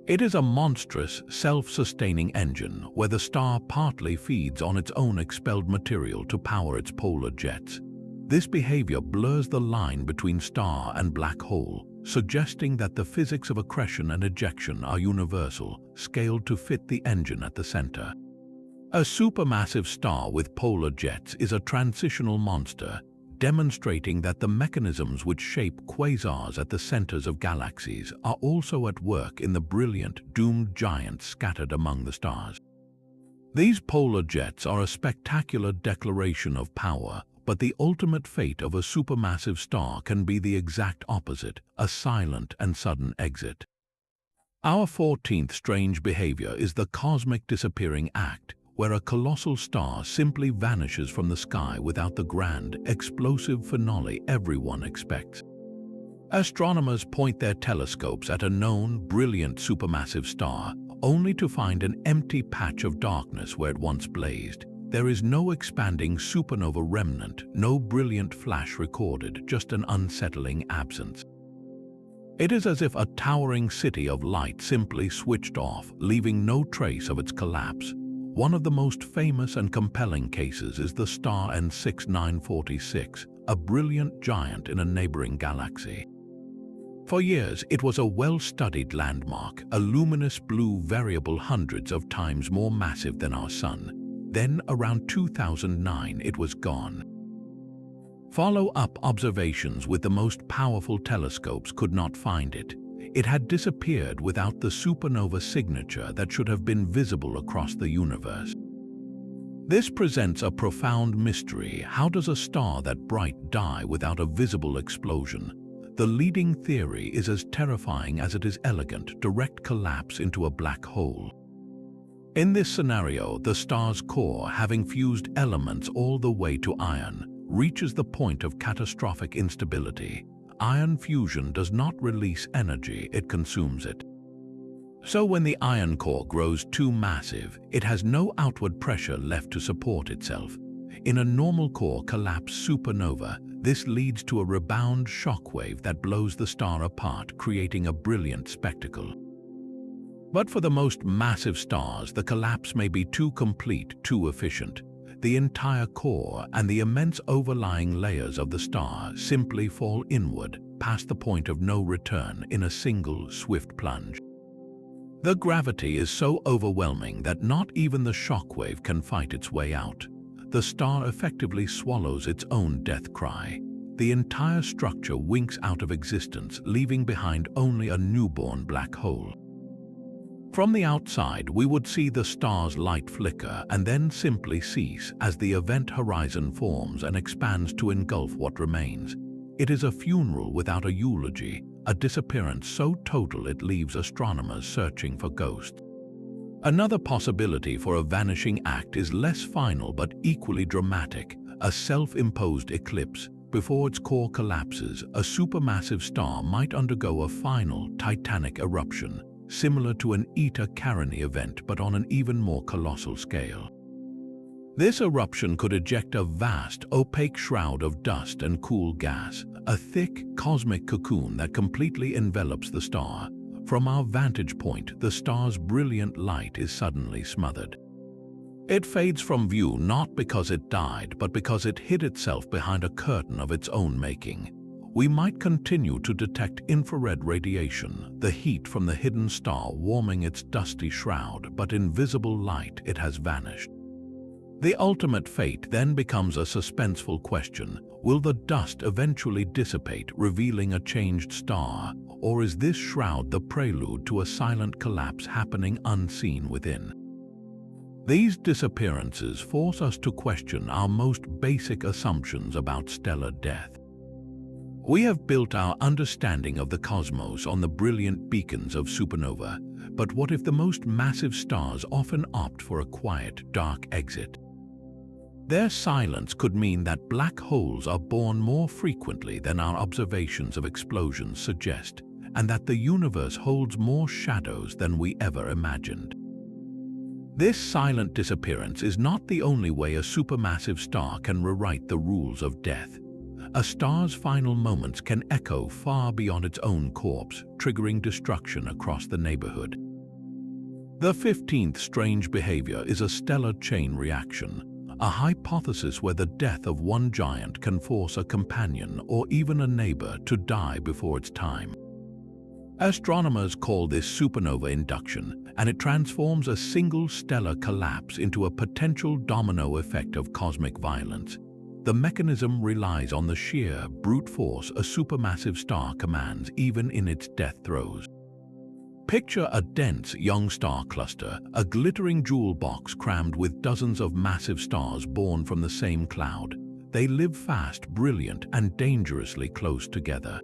It is a monstrous, self-sustaining engine where the star partly feeds on its own expelled material to power its polar jets. This behavior blurs the line between star and black hole, suggesting that the physics of accretion and ejection are universal, scaled to fit the engine at the center. A supermassive star with polar jets is a transitional monster, demonstrating that the mechanisms which shape quasars at the centers of galaxies are also at work in the brilliant, doomed giants scattered among the stars. These polar jets are a spectacular declaration of power, but the ultimate fate of a supermassive star can be the exact opposite, a silent and sudden exit. Our 14th strange behavior is the cosmic disappearing act, where a colossal star simply vanishes from the sky without the grand, explosive finale everyone expects. Astronomers point their telescopes at a known, brilliant supermassive star, only to find an empty patch of darkness where it once blazed. There is no expanding supernova remnant, no brilliant flash recorded, just an unsettling absence. It is as if a towering city of light simply switched off, leaving no trace of its collapse. One of the most famous and compelling cases is the star N6946, a brilliant giant in a neighboring galaxy. For years, it was a well-studied landmark, a luminous blue variable hundreds of times more massive than our Sun. Then, around 2009, it was gone. Follow-up observations with the most powerful telescopes could not find it. It had disappeared without the supernova signature that should have been visible across the universe. This presents a profound mystery. How does a star that bright die without a visible explosion? The leading theory is as terrifying as it is elegant: direct collapse into a black hole. In this scenario, the star's core, having fused elements all the way to iron, reaches the point of catastrophic instability. Iron fusion does not release energy, it consumes it. So when the iron core grows too massive, it has no outward pressure left to support itself. In a normal core collapse supernova, this leads to a rebound shockwave that blows the star apart, creating a brilliant spectacle. But for the most massive stars, the collapse may be too complete, too efficient. The entire core and the immense overlying layers of the star simply fall inward, past the point of no return, in a single, swift plunge. The gravity is so overwhelming that not even the shockwave can fight its way out. The star effectively swallows its own death cry. The entire structure winks out of existence, leaving behind only a newborn black hole. From the outside, we would see the star's light flicker and then simply cease as the event horizon forms and expands to engulf what remains. It is a funeral without a eulogy, a disappearance so total it leaves astronomers searching for ghosts. Another possibility for a vanishing act is less final but equally dramatic, a self-imposed eclipse. Before its core collapses, a supermassive star might undergo a final, titanic eruption, similar to an Eta Carinii event but on an even more colossal scale. This eruption could eject a vast, opaque shroud of dust and cool gas, a thick, cosmic cocoon that completely envelops the star. From our vantage point, the star's brilliant light is suddenly smothered. It fades from view not because it died, but because it hid itself behind a curtain of its own making. We might continue to detect infrared radiation, the heat from the hidden star warming its dusty shroud, but in visible light it has vanished. The ultimate fate then becomes a suspenseful question. Will the dust eventually dissipate, revealing a changed star, or is this shroud the prelude to a silent collapse happening unseen within? These disappearances force us to question our most basic assumptions about stellar death. We have built our understanding of the cosmos on the brilliant beacons of supernova, but what if the most massive stars often opt for a quiet, dark exit? Their silence could mean that black holes are born more frequently than our observations of explosions suggest, and that the universe holds more shadows than we ever imagined. This silent disappearance is not the only way a supermassive star can rewrite the rules of death. A star's final moments can echo far beyond its own corpse, triggering destruction across the neighborhood. The 15th strange behavior is a stellar chain reaction, a hypothesis where the death of one giant can force a companion or even a neighbor to die before its time. Astronomers call this supernova induction, and it transforms a single stellar collapse into a potential domino effect of cosmic violence. The mechanism relies on the sheer, brute force a supermassive star commands even in its death throes. Picture a dense young star cluster, a glittering jewel box crammed with dozens of massive stars born from the same cloud. They live fast, brilliant, and dangerously close together.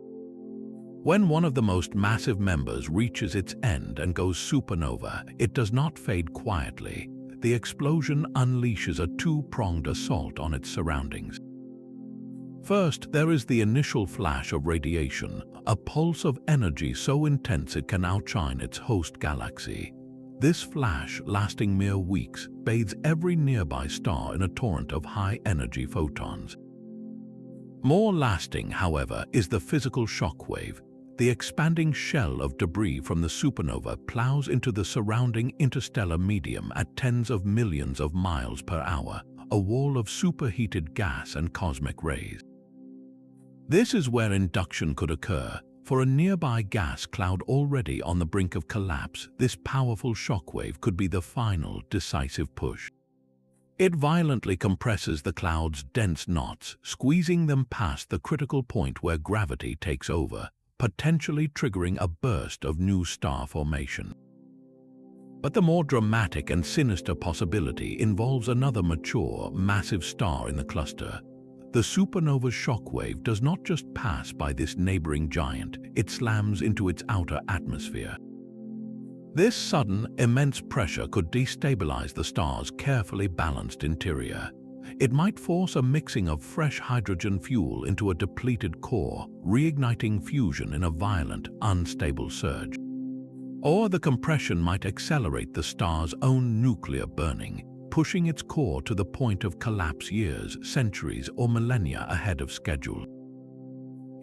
When one of the most massive members reaches its end and goes supernova, it does not fade quietly. The explosion unleashes a two-pronged assault on its surroundings. First, there is the initial flash of radiation, a pulse of energy so intense it can outshine its host galaxy. This flash, lasting mere weeks, bathes every nearby star in a torrent of high-energy photons. More lasting, however, is the physical shockwave. The expanding shell of debris from the supernova plows into the surrounding interstellar medium at tens of millions of miles per hour, a wall of superheated gas and cosmic rays. This is where induction could occur. For a nearby gas cloud already on the brink of collapse, this powerful shockwave could be the final, decisive push. It violently compresses the cloud's dense knots, squeezing them past the critical point where gravity takes over, potentially triggering a burst of new star formation. But the more dramatic and sinister possibility involves another mature, massive star in the cluster. The supernova's shockwave does not just pass by this neighboring giant, it slams into its outer atmosphere. This sudden, immense pressure could destabilize the star's carefully balanced interior. It might force a mixing of fresh hydrogen fuel into a depleted core, reigniting fusion in a violent, unstable surge. Or the compression might accelerate the star's own nuclear burning, pushing its core to the point of collapse years, centuries, or millennia ahead of schedule.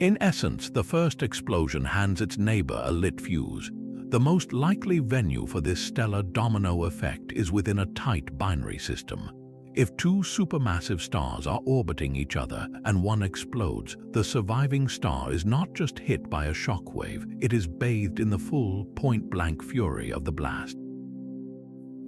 In essence, the first explosion hands its neighbor a lit fuse. The most likely venue for this stellar domino effect is within a tight binary system. If two supermassive stars are orbiting each other and one explodes, the surviving star is not just hit by a shockwave, it is bathed in the full, point-blank fury of the blast.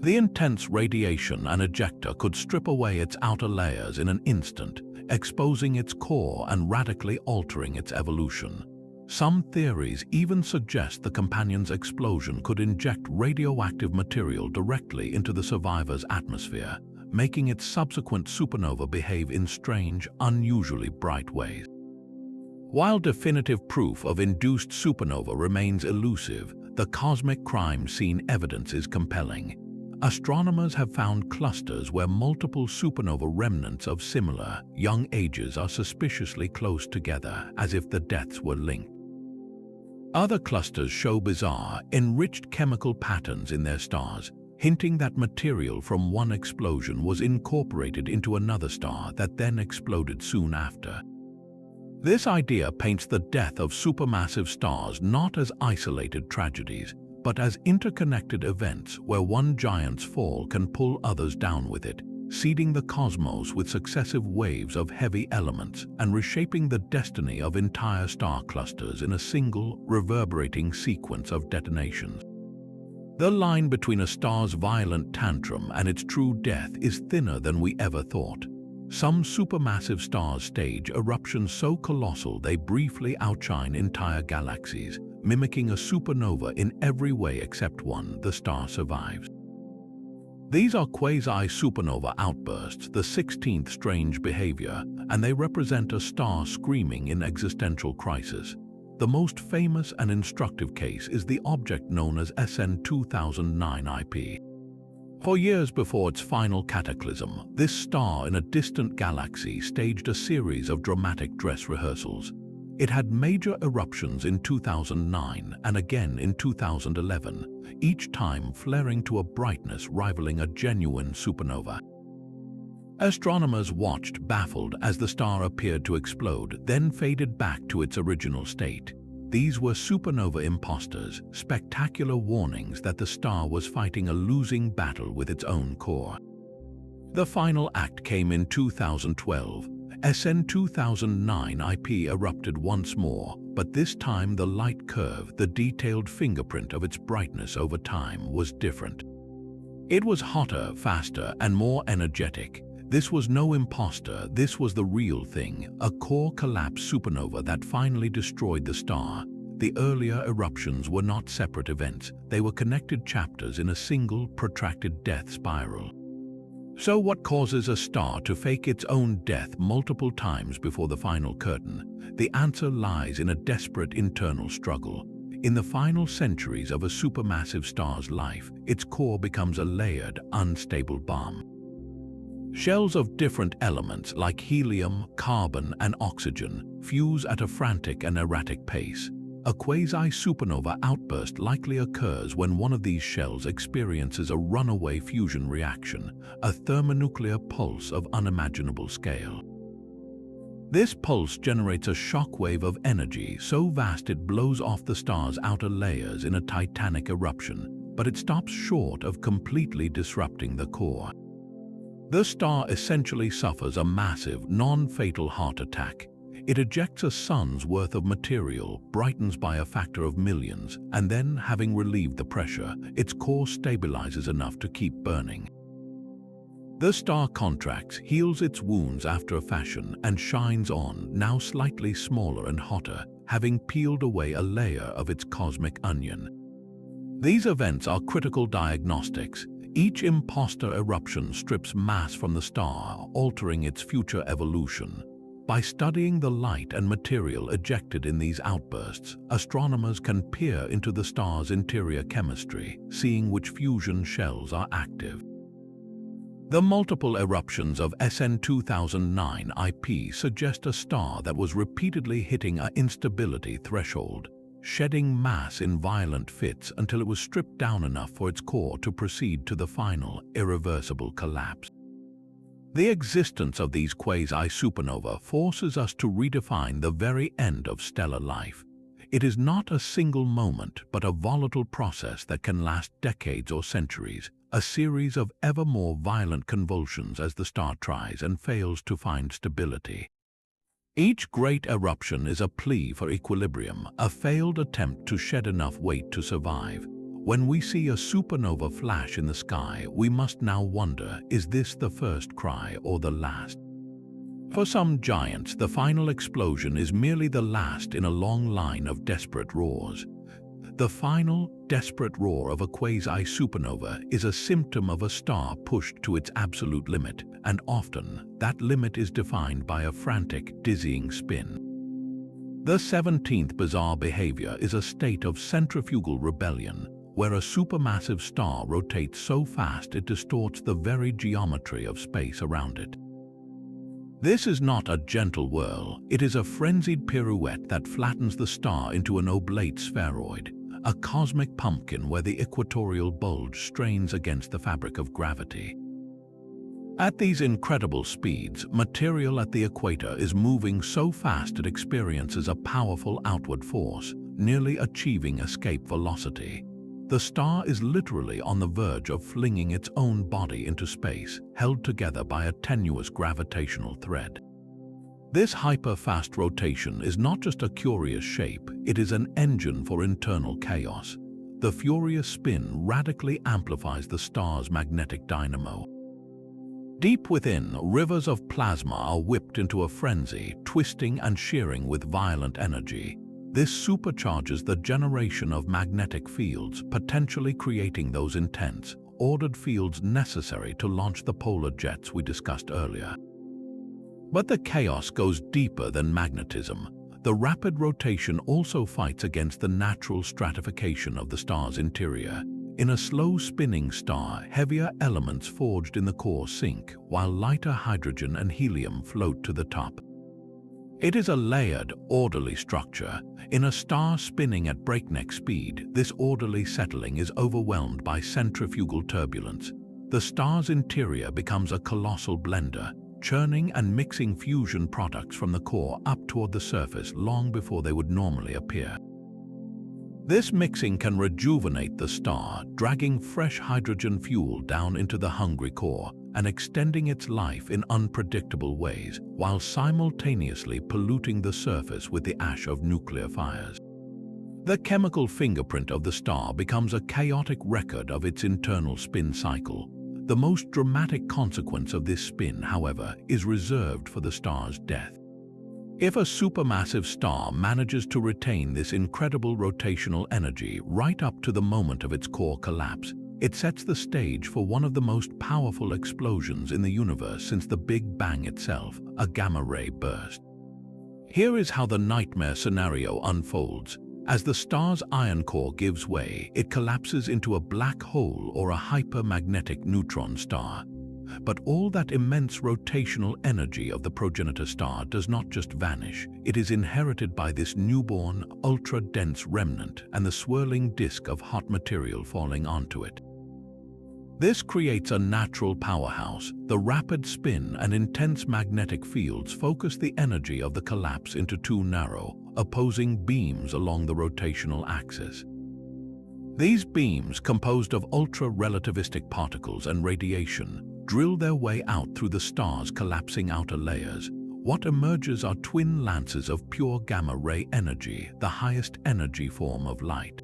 The intense radiation and ejecta could strip away its outer layers in an instant, exposing its core and radically altering its evolution. Some theories even suggest the companion's explosion could inject radioactive material directly into the survivor's atmosphere, making its subsequent supernova behave in strange, unusually bright ways. While definitive proof of induced supernova remains elusive, the cosmic crime scene evidence is compelling. Astronomers have found clusters where multiple supernova remnants of similar, young ages are suspiciously close together, as if the deaths were linked. Other clusters show bizarre, enriched chemical patterns in their stars, hinting that material from one explosion was incorporated into another star that then exploded soon after. This idea paints the death of supermassive stars not as isolated tragedies, but as interconnected events where one giant's fall can pull others down with it, seeding the cosmos with successive waves of heavy elements and reshaping the destiny of entire star clusters in a single, reverberating sequence of detonations. The line between a star's violent tantrum and its true death is thinner than we ever thought. Some supermassive stars stage eruptions so colossal they briefly outshine entire galaxies, mimicking a supernova in every way except one: the star survives. These are quasi-supernova outbursts, the 16th strange behavior, and they represent a star screaming in existential crisis. The most famous and instructive case is the object known as SN 2009 IP. For years before its final cataclysm, this star in a distant galaxy staged a series of dramatic dress rehearsals. It had major eruptions in 2009 and again in 2011, each time flaring to a brightness rivaling a genuine supernova. Astronomers watched baffled as the star appeared to explode, then faded back to its original state. These were supernova imposters, spectacular warnings that the star was fighting a losing battle with its own core. The final act came in 2012. SN 2009 IP erupted once more, but this time the light curve, the detailed fingerprint of its brightness over time, was different. It was hotter, faster, and more energetic. This was no imposter, this was the real thing, a core collapse supernova that finally destroyed the star. The earlier eruptions were not separate events, they were connected chapters in a single, protracted death spiral. So what causes a star to fake its own death multiple times before the final curtain? The answer lies in a desperate internal struggle. In the final centuries of a supermassive star's life, its core becomes a layered, unstable bomb. Shells of different elements like helium, carbon, and oxygen fuse at a frantic and erratic pace. A quasi-supernova outburst likely occurs when one of these shells experiences a runaway fusion reaction, a thermonuclear pulse of unimaginable scale. This pulse generates a shockwave of energy so vast it blows off the star's outer layers in a titanic eruption, but it stops short of completely disrupting the core. The star essentially suffers a massive, non-fatal heart attack. It ejects a sun's worth of material, brightens by a factor of millions, and then, having relieved the pressure, its core stabilizes enough to keep burning. The star contracts, heals its wounds after a fashion, and shines on, now slightly smaller and hotter, having peeled away a layer of its cosmic onion. These events are critical diagnostics. Each imposter eruption strips mass from the star, altering its future evolution. By studying the light and material ejected in these outbursts, astronomers can peer into the star's interior chemistry, seeing which fusion shells are active. The multiple eruptions of SN 2009 IP suggest a star that was repeatedly hitting an instability threshold, shedding mass in violent fits until it was stripped down enough for its core to proceed to the final, irreversible collapse. The existence of these quasi-supernova forces us to redefine the very end of stellar life. It is not a single moment, but a volatile process that can last decades or centuries, a series of ever more violent convulsions as the star tries and fails to find stability. Each great eruption is a plea for equilibrium, a failed attempt to shed enough weight to survive. When we see a supernova flash in the sky, we must now wonder, is this the first cry or the last? For some giants, the final explosion is merely the last in a long line of desperate roars. The final, desperate roar of a quasi-supernova is a symptom of a star pushed to its absolute limit, and often that limit is defined by a frantic, dizzying spin. The 17th bizarre behavior is a state of centrifugal rebellion, where a supermassive star rotates so fast it distorts the very geometry of space around it. This is not a gentle whirl, it is a frenzied pirouette that flattens the star into an oblate spheroid, a cosmic pumpkin where the equatorial bulge strains against the fabric of gravity. At these incredible speeds, material at the equator is moving so fast it experiences a powerful outward force, nearly achieving escape velocity. The star is literally on the verge of flinging its own body into space, held together by a tenuous gravitational thread. This hyper-fast rotation is not just a curious shape, it is an engine for internal chaos. The furious spin radically amplifies the star's magnetic dynamo. Deep within, rivers of plasma are whipped into a frenzy, twisting and shearing with violent energy. This supercharges the generation of magnetic fields, potentially creating those intense, ordered fields necessary to launch the polar jets we discussed earlier. But the chaos goes deeper than magnetism. The rapid rotation also fights against the natural stratification of the star's interior. In a slow-spinning star, heavier elements forged in the core sink, while lighter hydrogen and helium float to the top. It is a layered, orderly structure. In a star spinning at breakneck speed, this orderly settling is overwhelmed by centrifugal turbulence. The star's interior becomes a colossal blender, churning and mixing fusion products from the core up toward the surface long before they would normally appear. This mixing can rejuvenate the star, dragging fresh hydrogen fuel down into the hungry core and extending its life in unpredictable ways, while simultaneously polluting the surface with the ash of nuclear fires. The chemical fingerprint of the star becomes a chaotic record of its internal spin cycle. The most dramatic consequence of this spin, however, is reserved for the star's death. If a supermassive star manages to retain this incredible rotational energy right up to the moment of its core collapse, it sets the stage for one of the most powerful explosions in the universe since the Big Bang itself, a gamma-ray burst. Here is how the nightmare scenario unfolds. As the star's iron core gives way, it collapses into a black hole or a hypermagnetic neutron star. But all that immense rotational energy of the progenitor star does not just vanish. It is inherited by this newborn, ultra-dense remnant and the swirling disk of hot material falling onto it. This creates a natural powerhouse. The rapid spin and intense magnetic fields focus the energy of the collapse into two narrow, opposing beams along the rotational axis. These beams, composed of ultra-relativistic particles and radiation, drill their way out through the star's collapsing outer layers. What emerges are twin lances of pure gamma-ray energy, the highest energy form of light.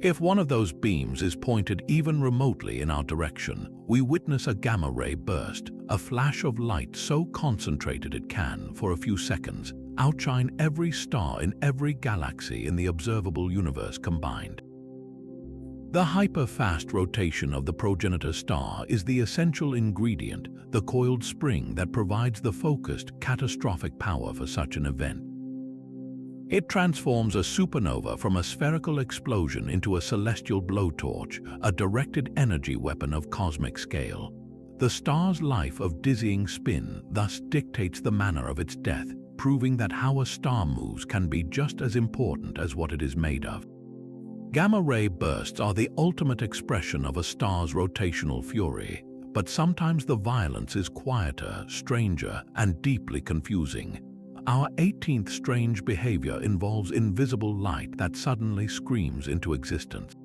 If one of those beams is pointed even remotely in our direction, we witness a gamma-ray burst, a flash of light so concentrated it can, for a few seconds, outshine every star in every galaxy in the observable universe combined. The hyper-fast rotation of the progenitor star is the essential ingredient, the coiled spring that provides the focused, catastrophic power for such an event. It transforms a supernova from a spherical explosion into a celestial blowtorch, a directed energy weapon of cosmic scale. The star's life of dizzying spin thus dictates the manner of its death, proving that how a star moves can be just as important as what it is made of. Gamma-ray bursts are the ultimate expression of a star's rotational fury, but sometimes the violence is quieter, stranger, and deeply confusing. Our 18th strange behavior involves invisible light that suddenly screams into existence.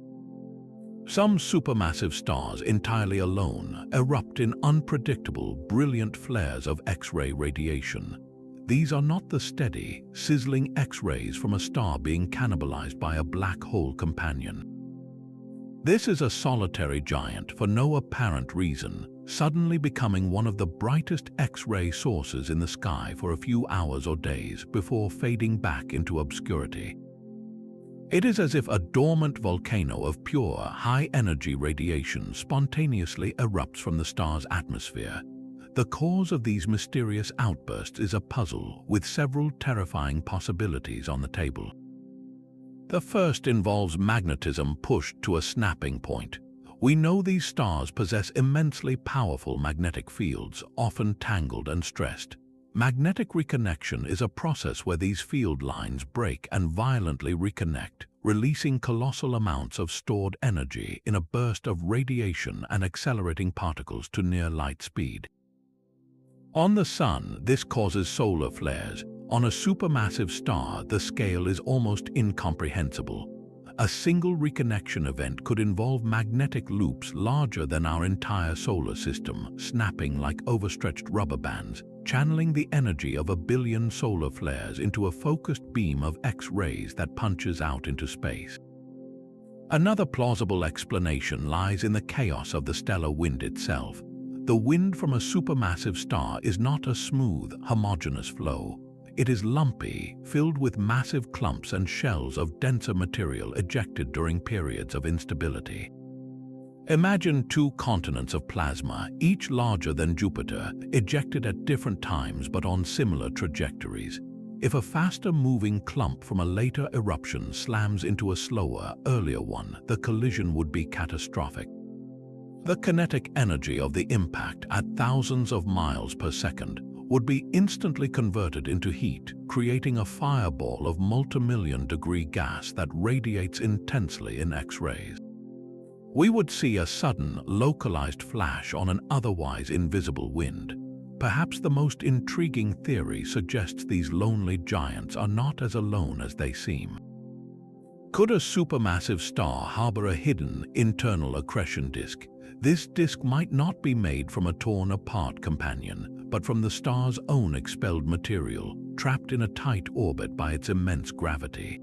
Some supermassive stars, entirely alone, erupt in unpredictable, brilliant flares of X-ray radiation. These are not the steady, sizzling X-rays from a star being cannibalized by a black hole companion. This is a solitary giant for no apparent reason. suddenly becoming one of the brightest X-ray sources in the sky for a few hours or days before fading back into obscurity. It is as if a dormant volcano of pure, high-energy radiation spontaneously erupts from the star's atmosphere. The cause of these mysterious outbursts is a puzzle with several terrifying possibilities on the table. The first involves magnetism pushed to a snapping point. We know these stars possess immensely powerful magnetic fields, often tangled and stressed. Magnetic reconnection is a process where these field lines break and violently reconnect, releasing colossal amounts of stored energy in a burst of radiation and accelerating particles to near light speed. On the Sun, this causes solar flares. On a supermassive star, the scale is almost incomprehensible. A single reconnection event could involve magnetic loops larger than our entire solar system, snapping like overstretched rubber bands, channeling the energy of a billion solar flares into a focused beam of X-rays that punches out into space. Another plausible explanation lies in the chaos of the stellar wind itself. The wind from a supermassive star is not a smooth, homogeneous flow. It is lumpy, filled with massive clumps and shells of denser material ejected during periods of instability. Imagine two continents of plasma, each larger than Jupiter, ejected at different times but on similar trajectories. If a faster-moving clump from a later eruption slams into a slower, earlier one, the collision would be catastrophic. The kinetic energy of the impact at thousands of miles per second would be instantly converted into heat, creating a fireball of multimillion-degree gas that radiates intensely in X-rays. We would see a sudden, localized flash on an otherwise invisible wind. Perhaps the most intriguing theory suggests these lonely giants are not as alone as they seem. Could a supermassive star harbor a hidden, internal accretion disk? This disk might not be made from a torn-apart companion, but from the star's own expelled material, trapped in a tight orbit by its immense gravity.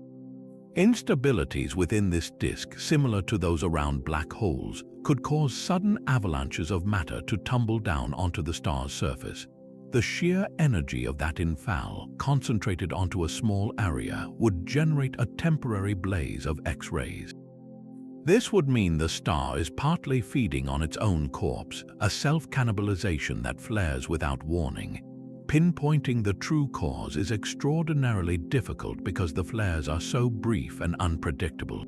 Instabilities within this disk, similar to those around black holes, could cause sudden avalanches of matter to tumble down onto the star's surface. The sheer energy of that infall, concentrated onto a small area, would generate a temporary blaze of X-rays. This would mean the star is partly feeding on its own corpse, a self-cannibalization that flares without warning. Pinpointing the true cause is extraordinarily difficult because the flares are so brief and unpredictable.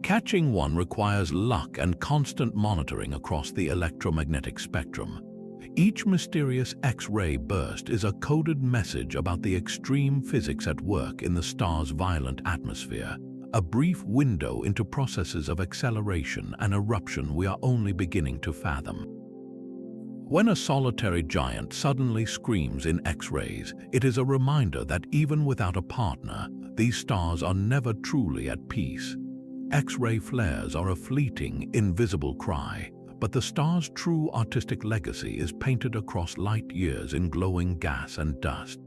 Catching one requires luck and constant monitoring across the electromagnetic spectrum. Each mysterious X-ray burst is a coded message about the extreme physics at work in the star's violent atmosphere, a brief window into processes of acceleration and eruption we are only beginning to fathom. When a solitary giant suddenly screams in X-rays, it is a reminder that even without a partner, these stars are never truly at peace. X-ray flares are a fleeting, invisible cry, but the star's true artistic legacy is painted across light years in glowing gas and dust.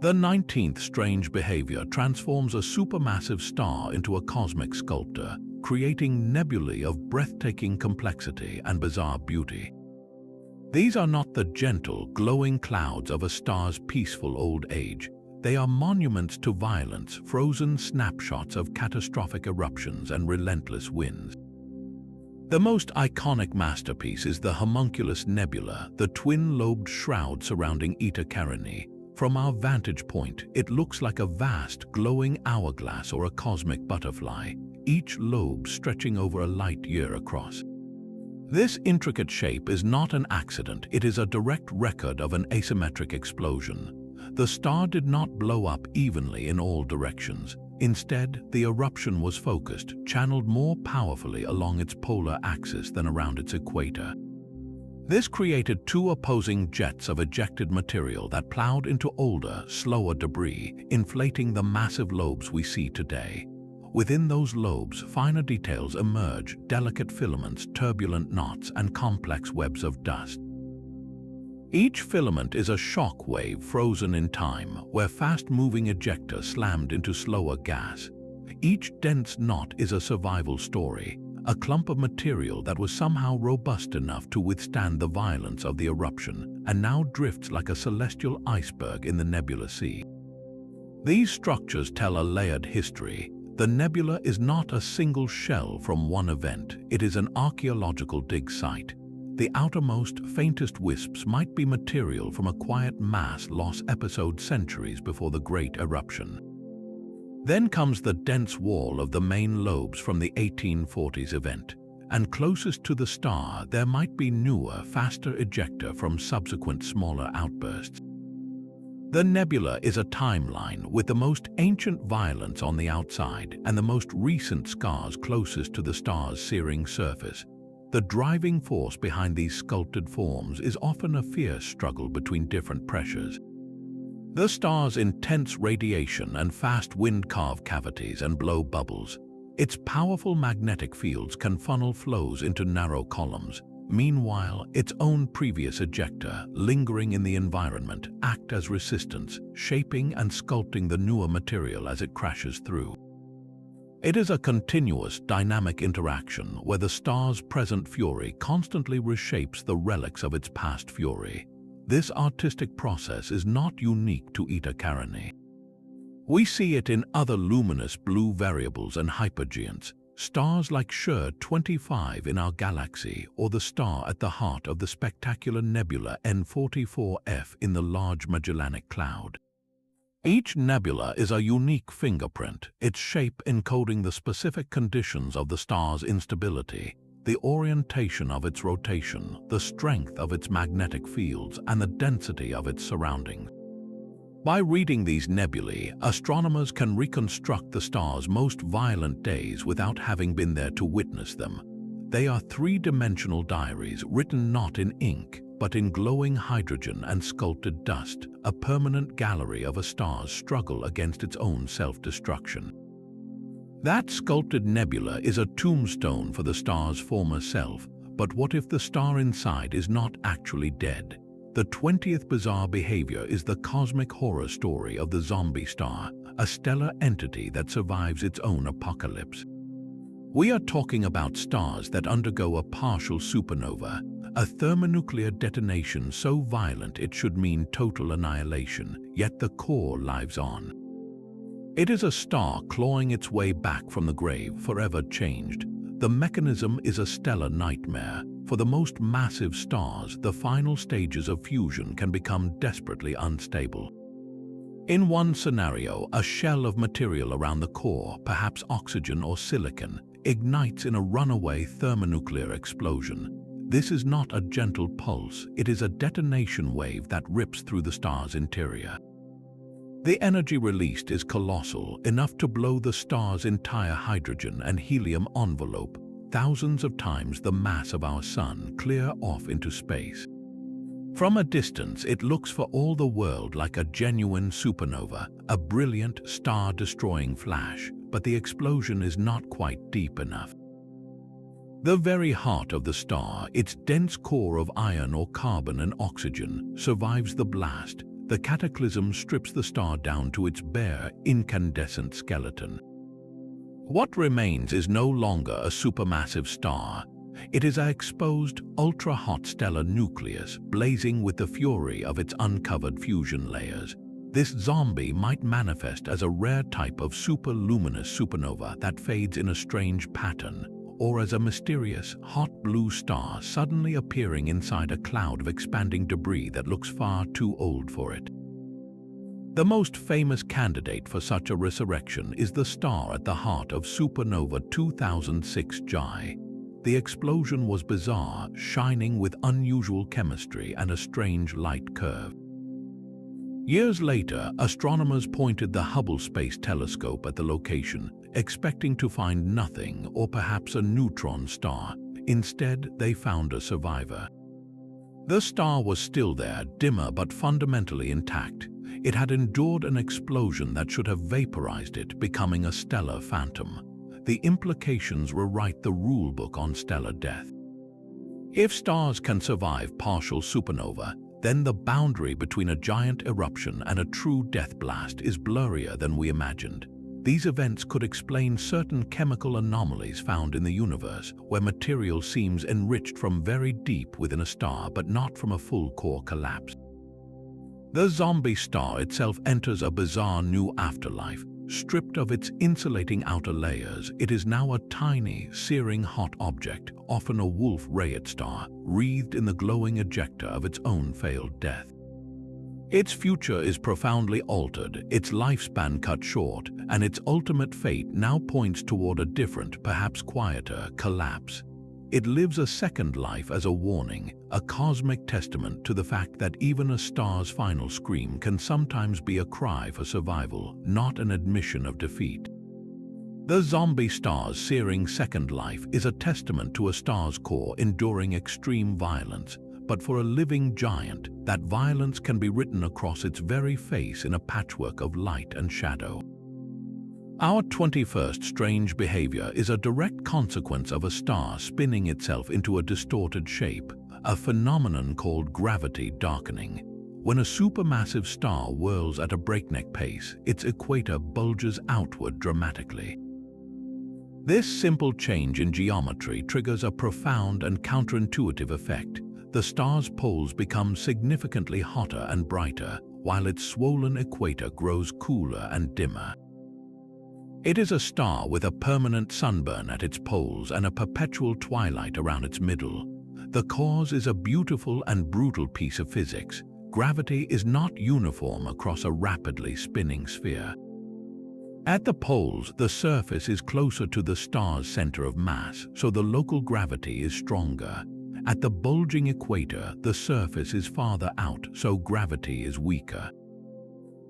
The 19th strange behavior transforms a supermassive star into a cosmic sculptor, creating nebulae of breathtaking complexity and bizarre beauty. These are not the gentle, glowing clouds of a star's peaceful old age. They are monuments to violence, frozen snapshots of catastrophic eruptions and relentless winds. The most iconic masterpiece is the Homunculus Nebula, the twin-lobed shroud surrounding Eta Carinii. From our vantage point, it looks like a vast, glowing hourglass or a cosmic butterfly, each lobe stretching over a light year across. This intricate shape is not an accident, it is a direct record of an asymmetric explosion. The star did not blow up evenly in all directions. Instead, the eruption was focused, channeled more powerfully along its polar axis than around its equator. This created two opposing jets of ejected material that plowed into older, slower debris, inflating the massive lobes we see today. Within those lobes, finer details emerge, delicate filaments, turbulent knots, and complex webs of dust. Each filament is a shock wave frozen in time, where fast-moving ejector slammed into slower gas. Each dense knot is a survival story, a clump of material that was somehow robust enough to withstand the violence of the eruption and now drifts like a celestial iceberg in the nebula sea. These structures tell a layered history. The nebula is not a single shell from one event, it is an archaeological dig site. The outermost, faintest wisps might be material from a quiet mass loss episode centuries before the Great Eruption. Then comes the dense wall of the main lobes from the 1840s event, and closest to the star there might be newer, faster ejecta from subsequent smaller outbursts. The nebula is a timeline with the most ancient violence on the outside and the most recent scars closest to the star's searing surface. The driving force behind these sculpted forms is often a fierce struggle between different pressures. The star's intense radiation and fast wind carve cavities and blow bubbles. Its powerful magnetic fields can funnel flows into narrow columns. Meanwhile, its own previous ejecta, lingering in the environment, act as resistance, shaping and sculpting the newer material as it crashes through. It is a continuous, dynamic interaction where the star's present fury constantly reshapes the relics of its past fury. This artistic process is not unique to Eta Carinii. We see it in other luminous blue variables and hypergiants, stars like Schur 25 in our galaxy or the star at the heart of the spectacular nebula N44F in the Large Magellanic Cloud. Each nebula is a unique fingerprint, its shape encoding the specific conditions of the star's instability, the orientation of its rotation, the strength of its magnetic fields, and the density of its surroundings. By reading these nebulae, astronomers can reconstruct the star's most violent days without having been there to witness them. They are three-dimensional diaries written not in ink, but in glowing hydrogen and sculpted dust, a permanent gallery of a star's struggle against its own self-destruction. That sculpted nebula is a tombstone for the star's former self, but what if the star inside is not actually dead? The 20th bizarre behavior is the cosmic horror story of the zombie star, a stellar entity that survives its own apocalypse. We are talking about stars that undergo a partial supernova, a thermonuclear detonation so violent it should mean total annihilation, yet the core lives on. It is a star clawing its way back from the grave, forever changed. The mechanism is a stellar nightmare. For the most massive stars, the final stages of fusion can become desperately unstable. In one scenario, a shell of material around the core, perhaps oxygen or silicon, ignites in a runaway thermonuclear explosion. This is not a gentle pulse, it is a detonation wave that rips through the star's interior. The energy released is colossal, enough to blow the star's entire hydrogen and helium envelope, thousands of times the mass of our Sun, clear off into space. From a distance, it looks for all the world like a genuine supernova, a brilliant, star-destroying flash, but the explosion is not quite deep enough. The very heart of the star, its dense core of iron or carbon and oxygen, survives the blast. The cataclysm strips the star down to its bare, incandescent skeleton. What remains is no longer a supermassive star. It is an exposed, ultra-hot stellar nucleus, blazing with the fury of its uncovered fusion layers. This zombie might manifest as a rare type of superluminous supernova that fades in a strange pattern, or as a mysterious, hot blue star suddenly appearing inside a cloud of expanding debris that looks far too old for it. The most famous candidate for such a resurrection is the star at the heart of supernova 2006 Gi. The explosion was bizarre, shining with unusual chemistry and a strange light curve. Years later, astronomers pointed the Hubble Space Telescope at the location, expecting to find nothing or perhaps a neutron star. Instead, they found a survivor. The star was still there, dimmer but fundamentally intact. It had endured an explosion that should have vaporized it, becoming a stellar phantom. The implications rewrite the rulebook on stellar death. If stars can survive partial supernova, then the boundary between a giant eruption and a true death blast is blurrier than we imagined. These events could explain certain chemical anomalies found in the universe, where material seems enriched from very deep within a star but not from a full core collapse. The zombie star itself enters a bizarre new afterlife. Stripped of its insulating outer layers, it is now a tiny, searing hot object, often a Wolf-Rayet star, wreathed in the glowing ejecta of its own failed death. Its future is profoundly altered, its lifespan cut short, and its ultimate fate now points toward a different, perhaps quieter, collapse. It lives a second life as a warning, a cosmic testament to the fact that even a star's final scream can sometimes be a cry for survival, not an admission of defeat. The zombie star's searing second life is a testament to a star's core enduring extreme violence, but for a living giant, that violence can be written across its very face in a patchwork of light and shadow. Our 21st strange behavior is a direct consequence of a star spinning itself into a distorted shape, a phenomenon called gravity darkening. When a supermassive star whirls at a breakneck pace, its equator bulges outward dramatically. This simple change in geometry triggers a profound and counterintuitive effect. The star's poles become significantly hotter and brighter, while its swollen equator grows cooler and dimmer. It is a star with a permanent sunburn at its poles and a perpetual twilight around its middle. The cause is a beautiful and brutal piece of physics. Gravity is not uniform across a rapidly spinning sphere. At the poles, the surface is closer to the star's center of mass, so the local gravity is stronger. At the bulging equator, the surface is farther out, so gravity is weaker.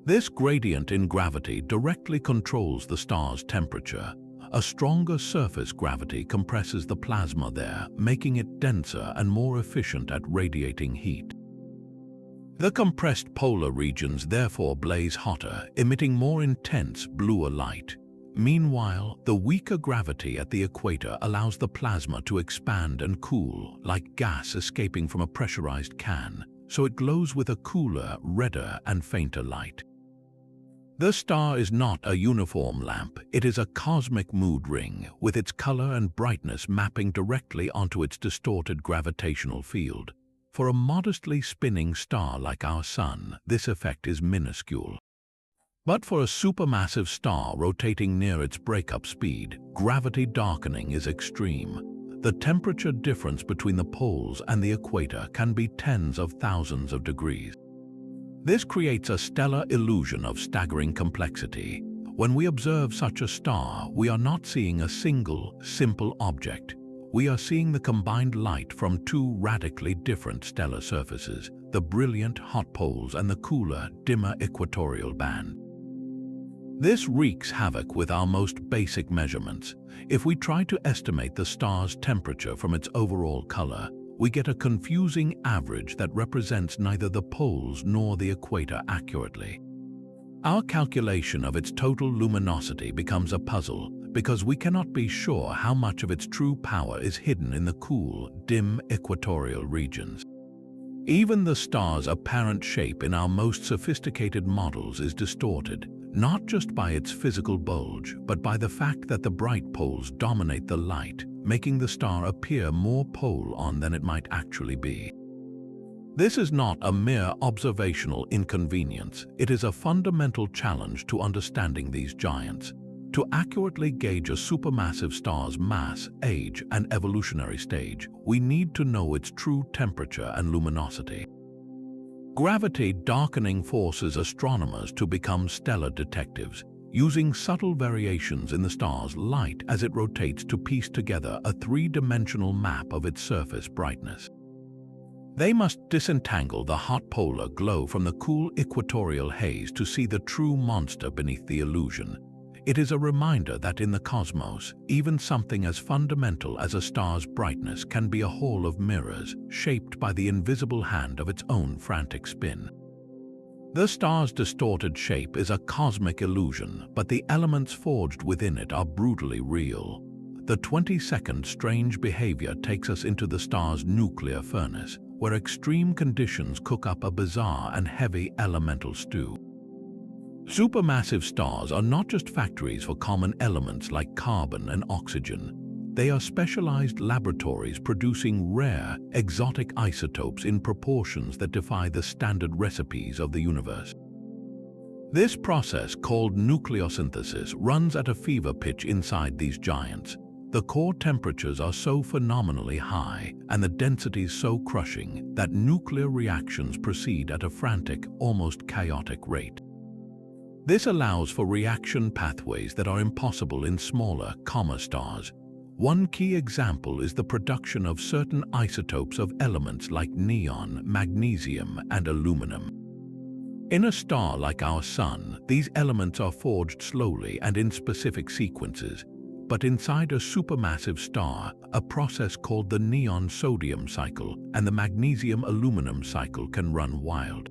This gradient in gravity directly controls the star's temperature. A stronger surface gravity compresses the plasma there, making it denser and more efficient at radiating heat. The compressed polar regions therefore blaze hotter, emitting more intense, bluer light. Meanwhile, the weaker gravity at the equator allows the plasma to expand and cool, like gas escaping from a pressurized can, so it glows with a cooler, redder, and fainter light. The star is not a uniform lamp, it is a cosmic mood ring, with its color and brightness mapping directly onto its distorted gravitational field. For a modestly spinning star like our Sun, this effect is minuscule. But for a supermassive star rotating near its breakup speed, gravity darkening is extreme. The temperature difference between the poles and the equator can be tens of thousands of degrees. This creates a stellar illusion of staggering complexity. When we observe such a star, we are not seeing a single, simple object. We are seeing the combined light from two radically different stellar surfaces, the brilliant hot poles and the cooler, dimmer equatorial band. This wreaks havoc with our most basic measurements. If we try to estimate the star's temperature from its overall color, we get a confusing average that represents neither the poles nor the equator accurately. Our calculation of its total luminosity becomes a puzzle because we cannot be sure how much of its true power is hidden in the cool, dim equatorial regions. Even the star's apparent shape in our most sophisticated models is distorted, not just by its physical bulge, but by the fact that the bright poles dominate the light, making the star appear more pole-on than it might actually be. This is not a mere observational inconvenience, it is a fundamental challenge to understanding these giants. To accurately gauge a supermassive star's mass, age, and evolutionary stage, we need to know its true temperature and luminosity. Gravity darkening forces astronomers to become stellar detectives, using subtle variations in the star's light as it rotates to piece together a three-dimensional map of its surface brightness. They must disentangle the hot polar glow from the cool equatorial haze to see the true monster beneath the illusion. It is a reminder that in the cosmos, even something as fundamental as a star's brightness can be a hall of mirrors, shaped by the invisible hand of its own frantic spin. The star's distorted shape is a cosmic illusion, but the elements forged within it are brutally real. The 22nd strange behavior takes us into the star's nuclear furnace, where extreme conditions cook up a bizarre and heavy elemental stew. Supermassive stars are not just factories for common elements like carbon and oxygen. They are specialized laboratories producing rare, exotic isotopes in proportions that defy the standard recipes of the universe. This process, called nucleosynthesis, runs at a fever pitch inside these giants. The core temperatures are so phenomenally high and the densities so crushing that nuclear reactions proceed at a frantic, almost chaotic rate. This allows for reaction pathways that are impossible in smaller, common stars. One key example is the production of certain isotopes of elements like neon, magnesium, and aluminum. In a star like our Sun, these elements are forged slowly and in specific sequences. But inside a supermassive star, a process called the neon-sodium cycle and the magnesium-aluminum cycle can run wild.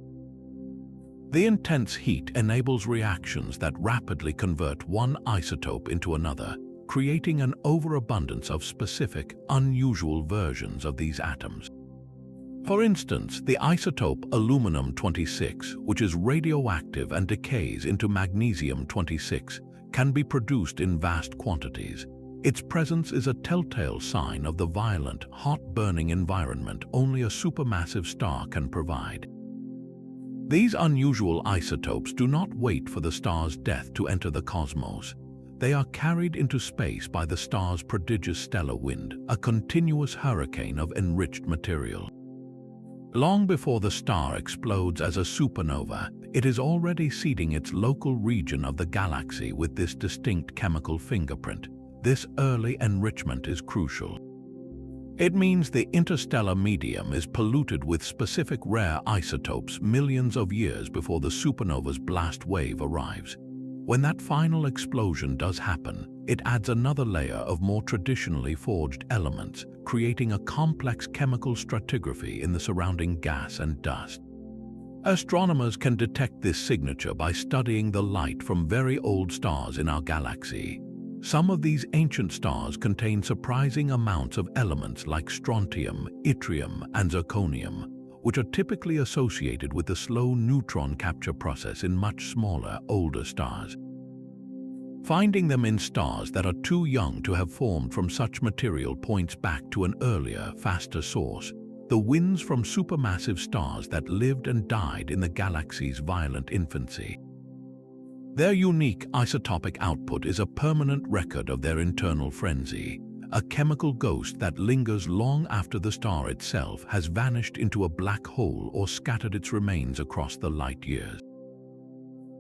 The intense heat enables reactions that rapidly convert one isotope into another, creating an overabundance of specific, unusual versions of these atoms. For instance, the isotope aluminum-26, which is radioactive and decays into magnesium-26, can be produced in vast quantities. Its presence is a telltale sign of the violent, hot-burning environment only a supermassive star can provide. These unusual isotopes do not wait for the star's death to enter the cosmos. They are carried into space by the star's prodigious stellar wind, a continuous hurricane of enriched material. Long before the star explodes as a supernova, it is already seeding its local region of the galaxy with this distinct chemical fingerprint. This early enrichment is crucial. It means the interstellar medium is polluted with specific rare isotopes millions of years before the supernova's blast wave arrives. When that final explosion does happen, it adds another layer of more traditionally forged elements, creating a complex chemical stratigraphy in the surrounding gas and dust. Astronomers can detect this signature by studying the light from very old stars in our galaxy. Some of these ancient stars contain surprising amounts of elements like strontium, yttrium, and zirconium, which are typically associated with the slow neutron capture process in much smaller, older stars. Finding them in stars that are too young to have formed from such material points back to an earlier, faster source, the winds from supermassive stars that lived and died in the galaxy's violent infancy. Their unique isotopic output is a permanent record of their internal frenzy, a chemical ghost that lingers long after the star itself has vanished into a black hole or scattered its remains across the light years.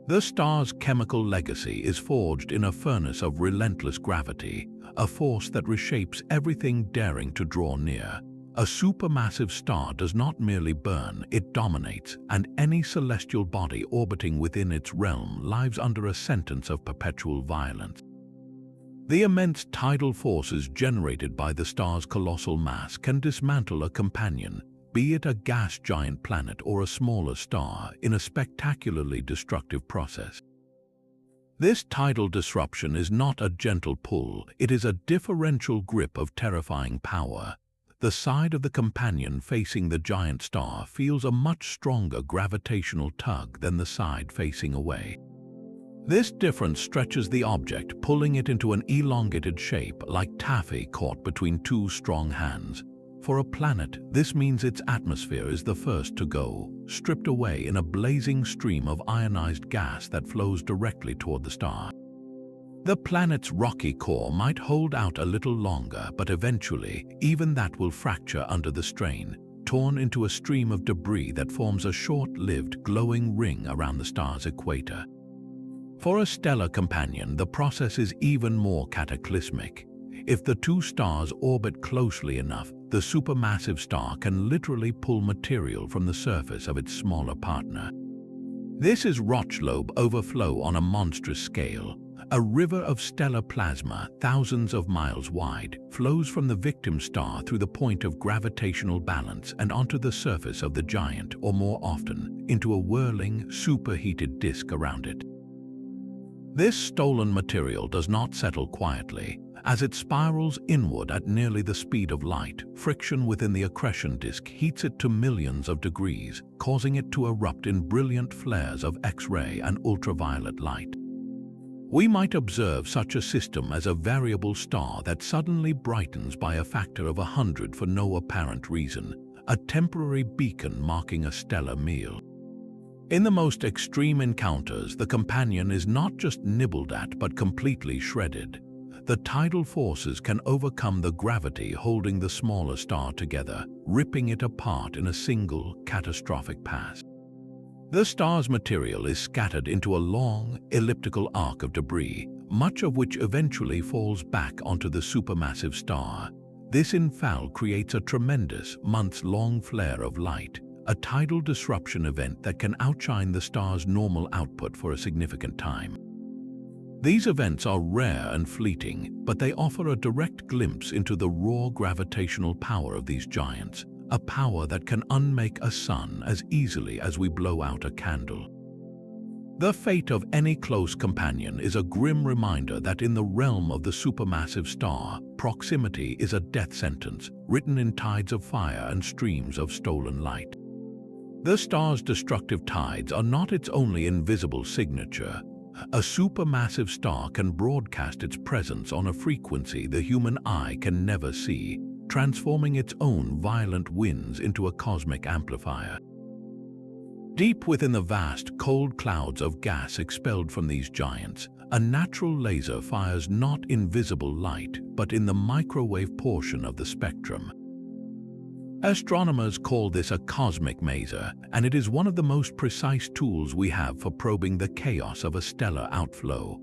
The star's chemical legacy is forged in a furnace of relentless gravity, a force that reshapes everything daring to draw near. A supermassive star does not merely burn, it dominates, and any celestial body orbiting within its realm lives under a sentence of perpetual violence. The immense tidal forces generated by the star's colossal mass can dismantle a companion, be it a gas giant planet or a smaller star, in a spectacularly destructive process. This tidal disruption is not a gentle pull, it is a differential grip of terrifying power. The side of the companion facing the giant star feels a much stronger gravitational tug than the side facing away. This difference stretches the object, pulling it into an elongated shape like taffy caught between two strong hands. For a planet, this means its atmosphere is the first to go, stripped away in a blazing stream of ionized gas that flows directly toward the star. The planet's rocky core might hold out a little longer, but eventually, even that will fracture under the strain, torn into a stream of debris that forms a short-lived, glowing ring around the star's equator. For a stellar companion, the process is even more cataclysmic. If the two stars orbit closely enough, the supermassive star can literally pull material from the surface of its smaller partner. This is Rochlobe overflow on a monstrous scale. A river of stellar plasma, thousands of miles wide, flows from the victim star through the point of gravitational balance and onto the surface of the giant, or more often, into a whirling, superheated disk around it. This stolen material does not settle quietly. As it spirals inward at nearly the speed of light, friction within the accretion disk heats it to millions of degrees, causing it to erupt in brilliant flares of X-ray and ultraviolet light. We might observe such a system as a variable star that suddenly brightens by a factor of 100 for no apparent reason, a temporary beacon marking a stellar meal. In the most extreme encounters, the companion is not just nibbled at but completely shredded. The tidal forces can overcome the gravity holding the smaller star together, ripping it apart in a single, catastrophic pass. The star's material is scattered into a long, elliptical arc of debris, much of which eventually falls back onto the supermassive star. This infall creates a tremendous, months-long flare of light, a tidal disruption event that can outshine the star's normal output for a significant time. These events are rare and fleeting, but they offer a direct glimpse into the raw gravitational power of these giants, a power that can unmake a sun as easily as we blow out a candle. The fate of any close companion is a grim reminder that in the realm of the supermassive star, proximity is a death sentence, written in tides of fire and streams of stolen light. The star's destructive tides are not its only invisible signature. A supermassive star can broadcast its presence on a frequency the human eye can never see, transforming its own violent winds into a cosmic amplifier. Deep within the vast, cold clouds of gas expelled from these giants, a natural laser fires not invisible light, but in the microwave portion of the spectrum. Astronomers call this a cosmic maser, and it is one of the most precise tools we have for probing the chaos of a stellar outflow.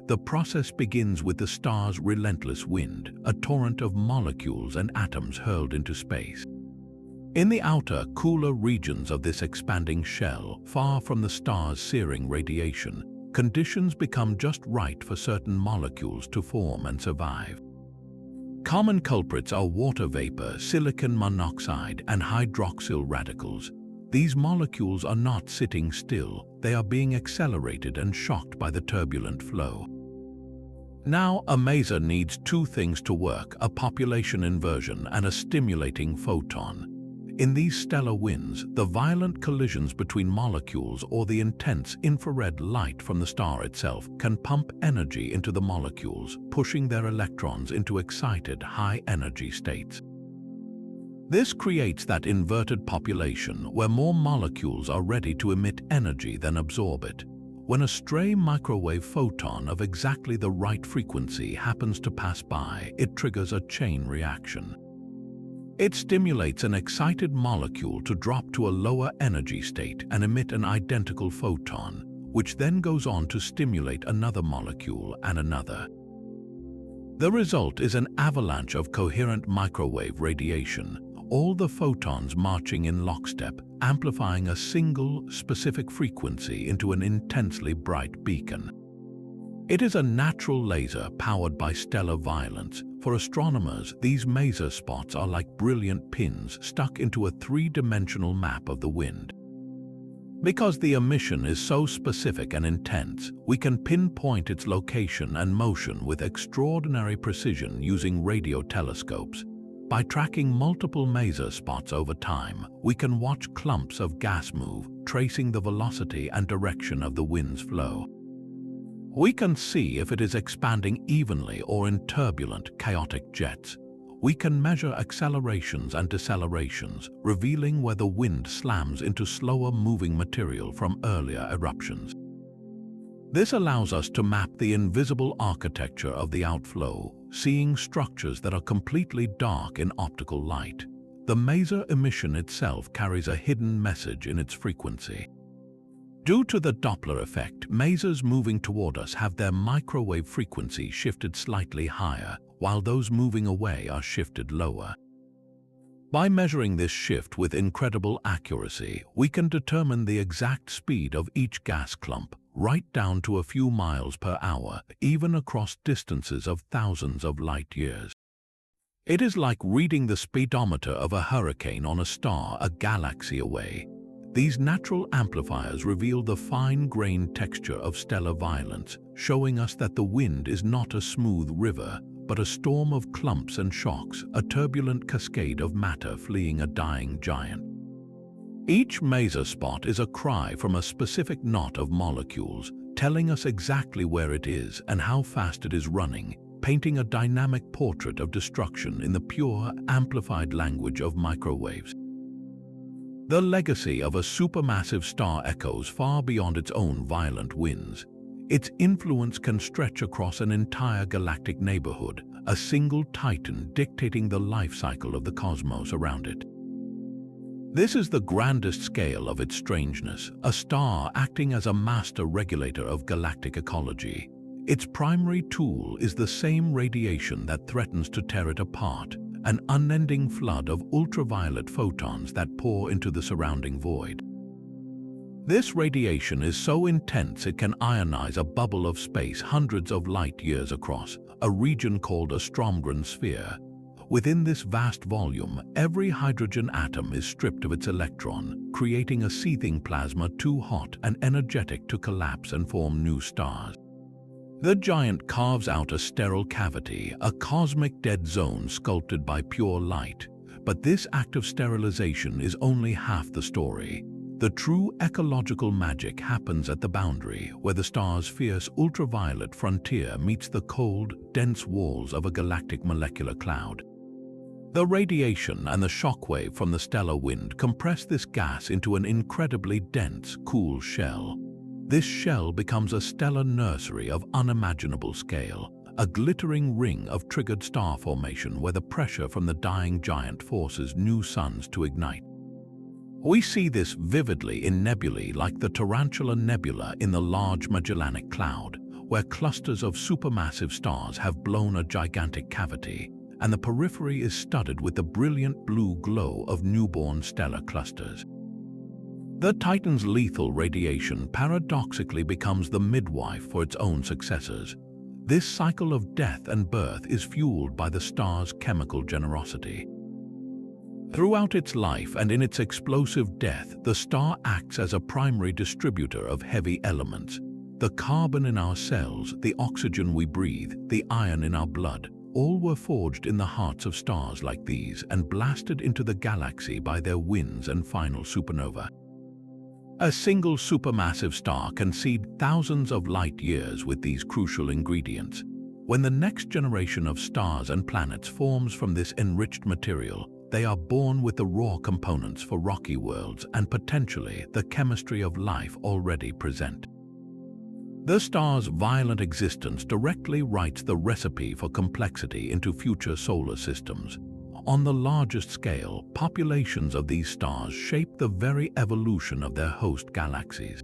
The process begins with the star's relentless wind, a torrent of molecules and atoms hurled into space. In the outer, cooler regions of this expanding shell, far from the star's searing radiation, conditions become just right for certain molecules to form and survive. Common culprits are water vapor, silicon monoxide, and hydroxyl radicals. These molecules are not sitting still, they are being accelerated and shocked by the turbulent flow. Now, a maser needs two things to work: a population inversion and a stimulating photon. In these stellar winds, the violent collisions between molecules or the intense infrared light from the star itself can pump energy into the molecules, pushing their electrons into excited, high-energy states. This creates that inverted population where more molecules are ready to emit energy than absorb it. When a stray microwave photon of exactly the right frequency happens to pass by, it triggers a chain reaction. It stimulates an excited molecule to drop to a lower energy state and emit an identical photon, which then goes on to stimulate another molecule and another. The result is an avalanche of coherent microwave radiation, all the photons marching in lockstep, amplifying a single, specific frequency into an intensely bright beacon. It is a natural laser powered by stellar violence. For astronomers, these maser spots are like brilliant pins stuck into a three-dimensional map of the wind. Because the emission is so specific and intense, we can pinpoint its location and motion with extraordinary precision using radio telescopes. By tracking multiple maser spots over time, we can watch clumps of gas move, tracing the velocity and direction of the wind's flow. We can see if it is expanding evenly or in turbulent, chaotic jets. We can measure accelerations and decelerations, revealing where the wind slams into slower-moving material from earlier eruptions. This allows us to map the invisible architecture of the outflow, seeing structures that are completely dark in optical light. The maser emission itself carries a hidden message in its frequency. Due to the Doppler effect, masers moving toward us have their microwave frequency shifted slightly higher, while those moving away are shifted lower. By measuring this shift with incredible accuracy, we can determine the exact speed of each gas clump, right down to a few miles per hour, even across distances of thousands of light years. It is like reading the speedometer of a hurricane on a star a galaxy away. These natural amplifiers reveal the fine-grained texture of stellar violence, showing us that the wind is not a smooth river, but a storm of clumps and shocks, a turbulent cascade of matter fleeing a dying giant. Each maser spot is a cry from a specific knot of molecules, telling us exactly where it is and how fast it is running, painting a dynamic portrait of destruction in the pure, amplified language of microwaves. The legacy of a supermassive star echoes far beyond its own violent winds. Its influence can stretch across an entire galactic neighborhood, a single titan dictating the life cycle of the cosmos around it. This is the grandest scale of its strangeness, a star acting as a master regulator of galactic ecology. Its primary tool is the same radiation that threatens to tear it apart, an unending flood of ultraviolet photons that pour into the surrounding void. This radiation is so intense it can ionize a bubble of space hundreds of light years across, a region called a Stromgren sphere. Within this vast volume, every hydrogen atom is stripped of its electron, creating a seething plasma too hot and energetic to collapse and form new stars. The giant carves out a sterile cavity, a cosmic dead zone sculpted by pure light. But this act of sterilization is only half the story. The true ecological magic happens at the boundary, where the star's fierce ultraviolet frontier meets the cold, dense walls of a galactic molecular cloud. The radiation and the shockwave from the stellar wind compress this gas into an incredibly dense, cool shell. This shell becomes a stellar nursery of unimaginable scale, a glittering ring of triggered star formation where the pressure from the dying giant forces new suns to ignite. We see this vividly in nebulae like the Tarantula Nebula in the Large Magellanic Cloud, where clusters of supermassive stars have blown a gigantic cavity, and the periphery is studded with the brilliant blue glow of newborn stellar clusters. The Titan's lethal radiation paradoxically becomes the midwife for its own successors. This cycle of death and birth is fueled by the star's chemical generosity. Throughout its life and in its explosive death, the star acts as a primary distributor of heavy elements. The carbon in our cells, the oxygen we breathe, the iron in our blood, all were forged in the hearts of stars like these and blasted into the galaxy by their winds and final supernova. A single supermassive star can seed thousands of light years with these crucial ingredients. When the next generation of stars and planets forms from this enriched material, they are born with the raw components for rocky worlds and potentially the chemistry of life already present. The star's violent existence directly writes the recipe for complexity into future solar systems. On the largest scale, populations of these stars shape the very evolution of their host galaxies.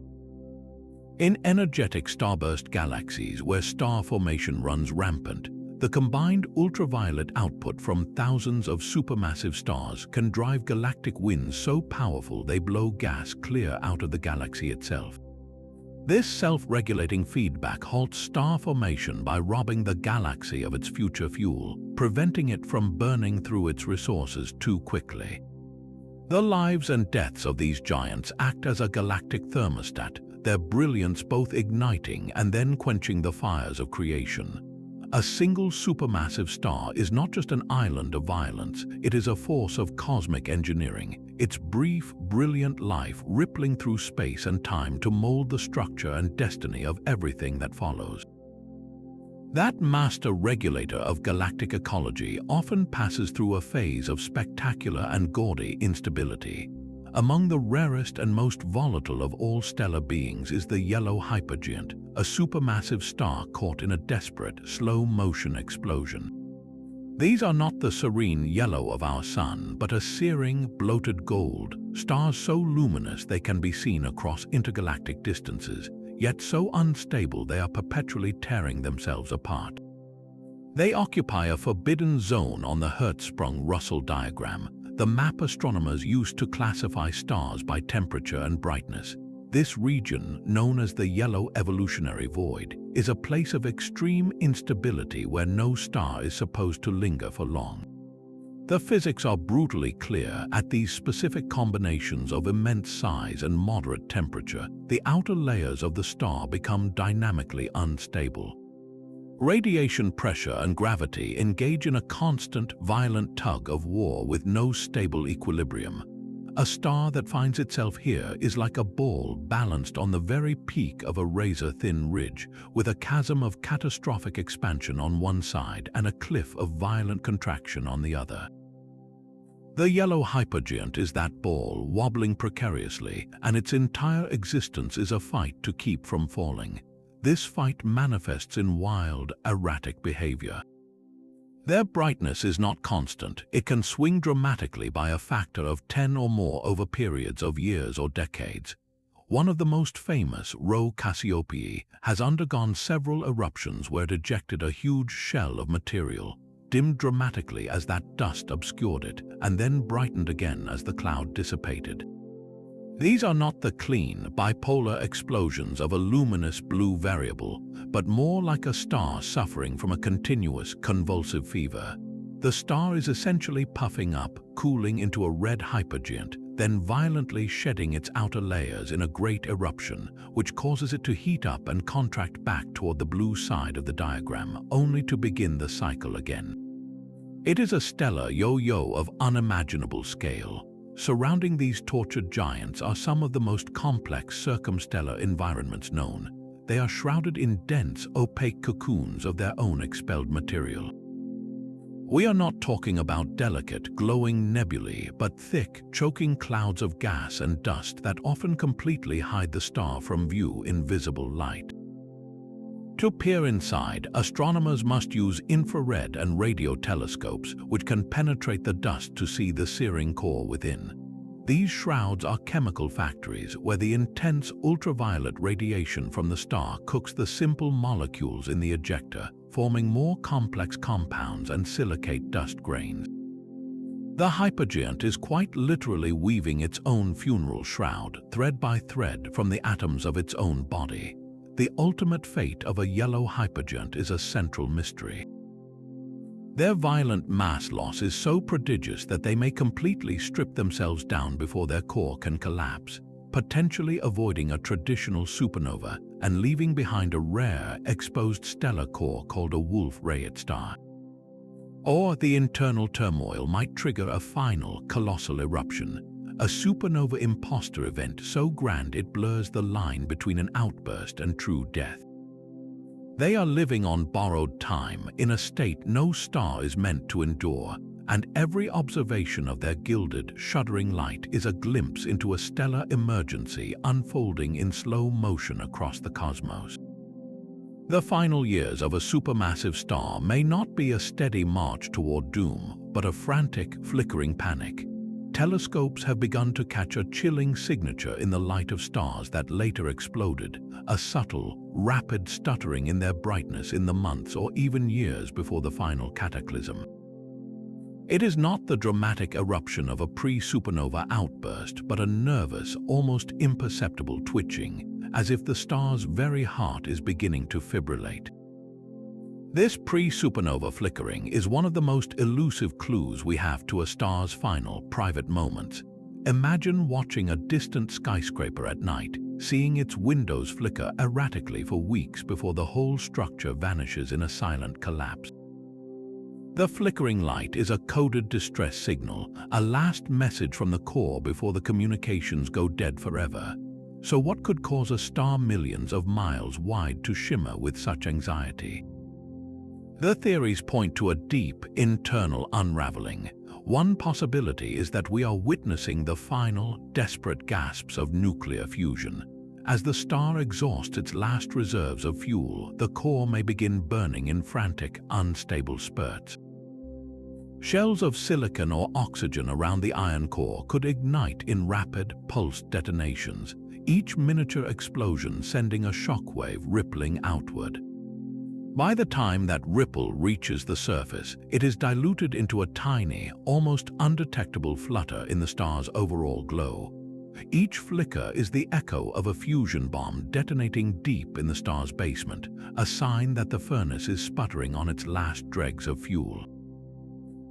In energetic starburst galaxies where star formation runs rampant, the combined ultraviolet output from thousands of supermassive stars can drive galactic winds so powerful they blow gas clear out of the galaxy itself. This self-regulating feedback halts star formation by robbing the galaxy of its future fuel, preventing it from burning through its resources too quickly. The lives and deaths of these giants act as a galactic thermostat, their brilliance both igniting and then quenching the fires of creation. A single supermassive star is not just an island of violence, it is a force of cosmic engineering, its brief, brilliant life rippling through space and time to mold the structure and destiny of everything that follows. That master regulator of galactic ecology often passes through a phase of spectacular and gaudy instability. Among the rarest and most volatile of all stellar beings is the yellow hypergiant, a supermassive star caught in a desperate, slow-motion explosion. These are not the serene yellow of our sun, but a searing, bloated gold, stars so luminous they can be seen across intergalactic distances, yet so unstable they are perpetually tearing themselves apart. They occupy a forbidden zone on the Hertzsprung-Russell diagram, the map astronomers use to classify stars by temperature and brightness. This region, known as the yellow evolutionary void, is a place of extreme instability where no star is supposed to linger for long. The physics are brutally clear. At these specific combinations of immense size and moderate temperature, the outer layers of the star become dynamically unstable. Radiation pressure and gravity engage in a constant, violent tug of war with no stable equilibrium. A star that finds itself here is like a ball balanced on the very peak of a razor-thin ridge, with a chasm of catastrophic expansion on one side and a cliff of violent contraction on the other. The yellow hypergiant is that ball, wobbling precariously, and its entire existence is a fight to keep from falling. This fight manifests in wild, erratic behavior. Their brightness is not constant. It can swing dramatically by a factor of 10 or more over periods of years or decades. One of the most famous, Rho Cassiopeiae, has undergone several eruptions where it ejected a huge shell of material, dimmed dramatically as that dust obscured it, and then brightened again as the cloud dissipated. These are not the clean, bipolar explosions of a luminous blue variable, but more like a star suffering from a continuous, convulsive fever. The star is essentially puffing up, cooling into a red hypergiant, then violently shedding its outer layers in a great eruption, which causes it to heat up and contract back toward the blue side of the diagram, only to begin the cycle again. It is a stellar yo-yo of unimaginable scale. Surrounding these tortured giants are some of the most complex circumstellar environments known. They are shrouded in dense, opaque cocoons of their own expelled material. We are not talking about delicate, glowing nebulae, but thick, choking clouds of gas and dust that often completely hide the star from view in visible light. To peer inside, astronomers must use infrared and radio telescopes, which can penetrate the dust to see the searing core within. These shrouds are chemical factories where the intense ultraviolet radiation from the star cooks the simple molecules in the ejector, forming more complex compounds and silicate dust grains. The hypergiant is quite literally weaving its own funeral shroud, thread by thread, from the atoms of its own body. The ultimate fate of a yellow hypergiant is a central mystery. Their violent mass loss is so prodigious that they may completely strip themselves down before their core can collapse, potentially avoiding a traditional supernova and leaving behind a rare, exposed stellar core called a Wolf-Rayet star. Or the internal turmoil might trigger a final, colossal eruption, a supernova imposter event so grand it blurs the line between an outburst and true death. They are living on borrowed time in a state no star is meant to endure, and every observation of their gilded, shuddering light is a glimpse into a stellar emergency unfolding in slow motion across the cosmos. The final years of a supermassive star may not be a steady march toward doom, but a frantic, flickering panic. Telescopes have begun to catch a chilling signature in the light of stars that later exploded, a subtle, rapid stuttering in their brightness in the months or even years before the final cataclysm. It is not the dramatic eruption of a pre-supernova outburst, but a nervous, almost imperceptible twitching, as if the star's very heart is beginning to fibrillate. This pre-supernova flickering is one of the most elusive clues we have to a star's final, private moments. Imagine watching a distant skyscraper at night, seeing its windows flicker erratically for weeks before the whole structure vanishes in a silent collapse. The flickering light is a coded distress signal, a last message from the core before the communications go dead forever. So what could cause a star millions of miles wide to shimmer with such anxiety? The theories point to a deep, internal unraveling. One possibility is that we are witnessing the final, desperate gasps of nuclear fusion. As the star exhausts its last reserves of fuel, the core may begin burning in frantic, unstable spurts. Shells of silicon or oxygen around the iron core could ignite in rapid, pulsed detonations, each miniature explosion sending a shockwave rippling outward. By the time that ripple reaches the surface, it is diluted into a tiny, almost undetectable flutter in the star's overall glow. Each flicker is the echo of a fusion bomb detonating deep in the star's basement, a sign that the furnace is sputtering on its last dregs of fuel.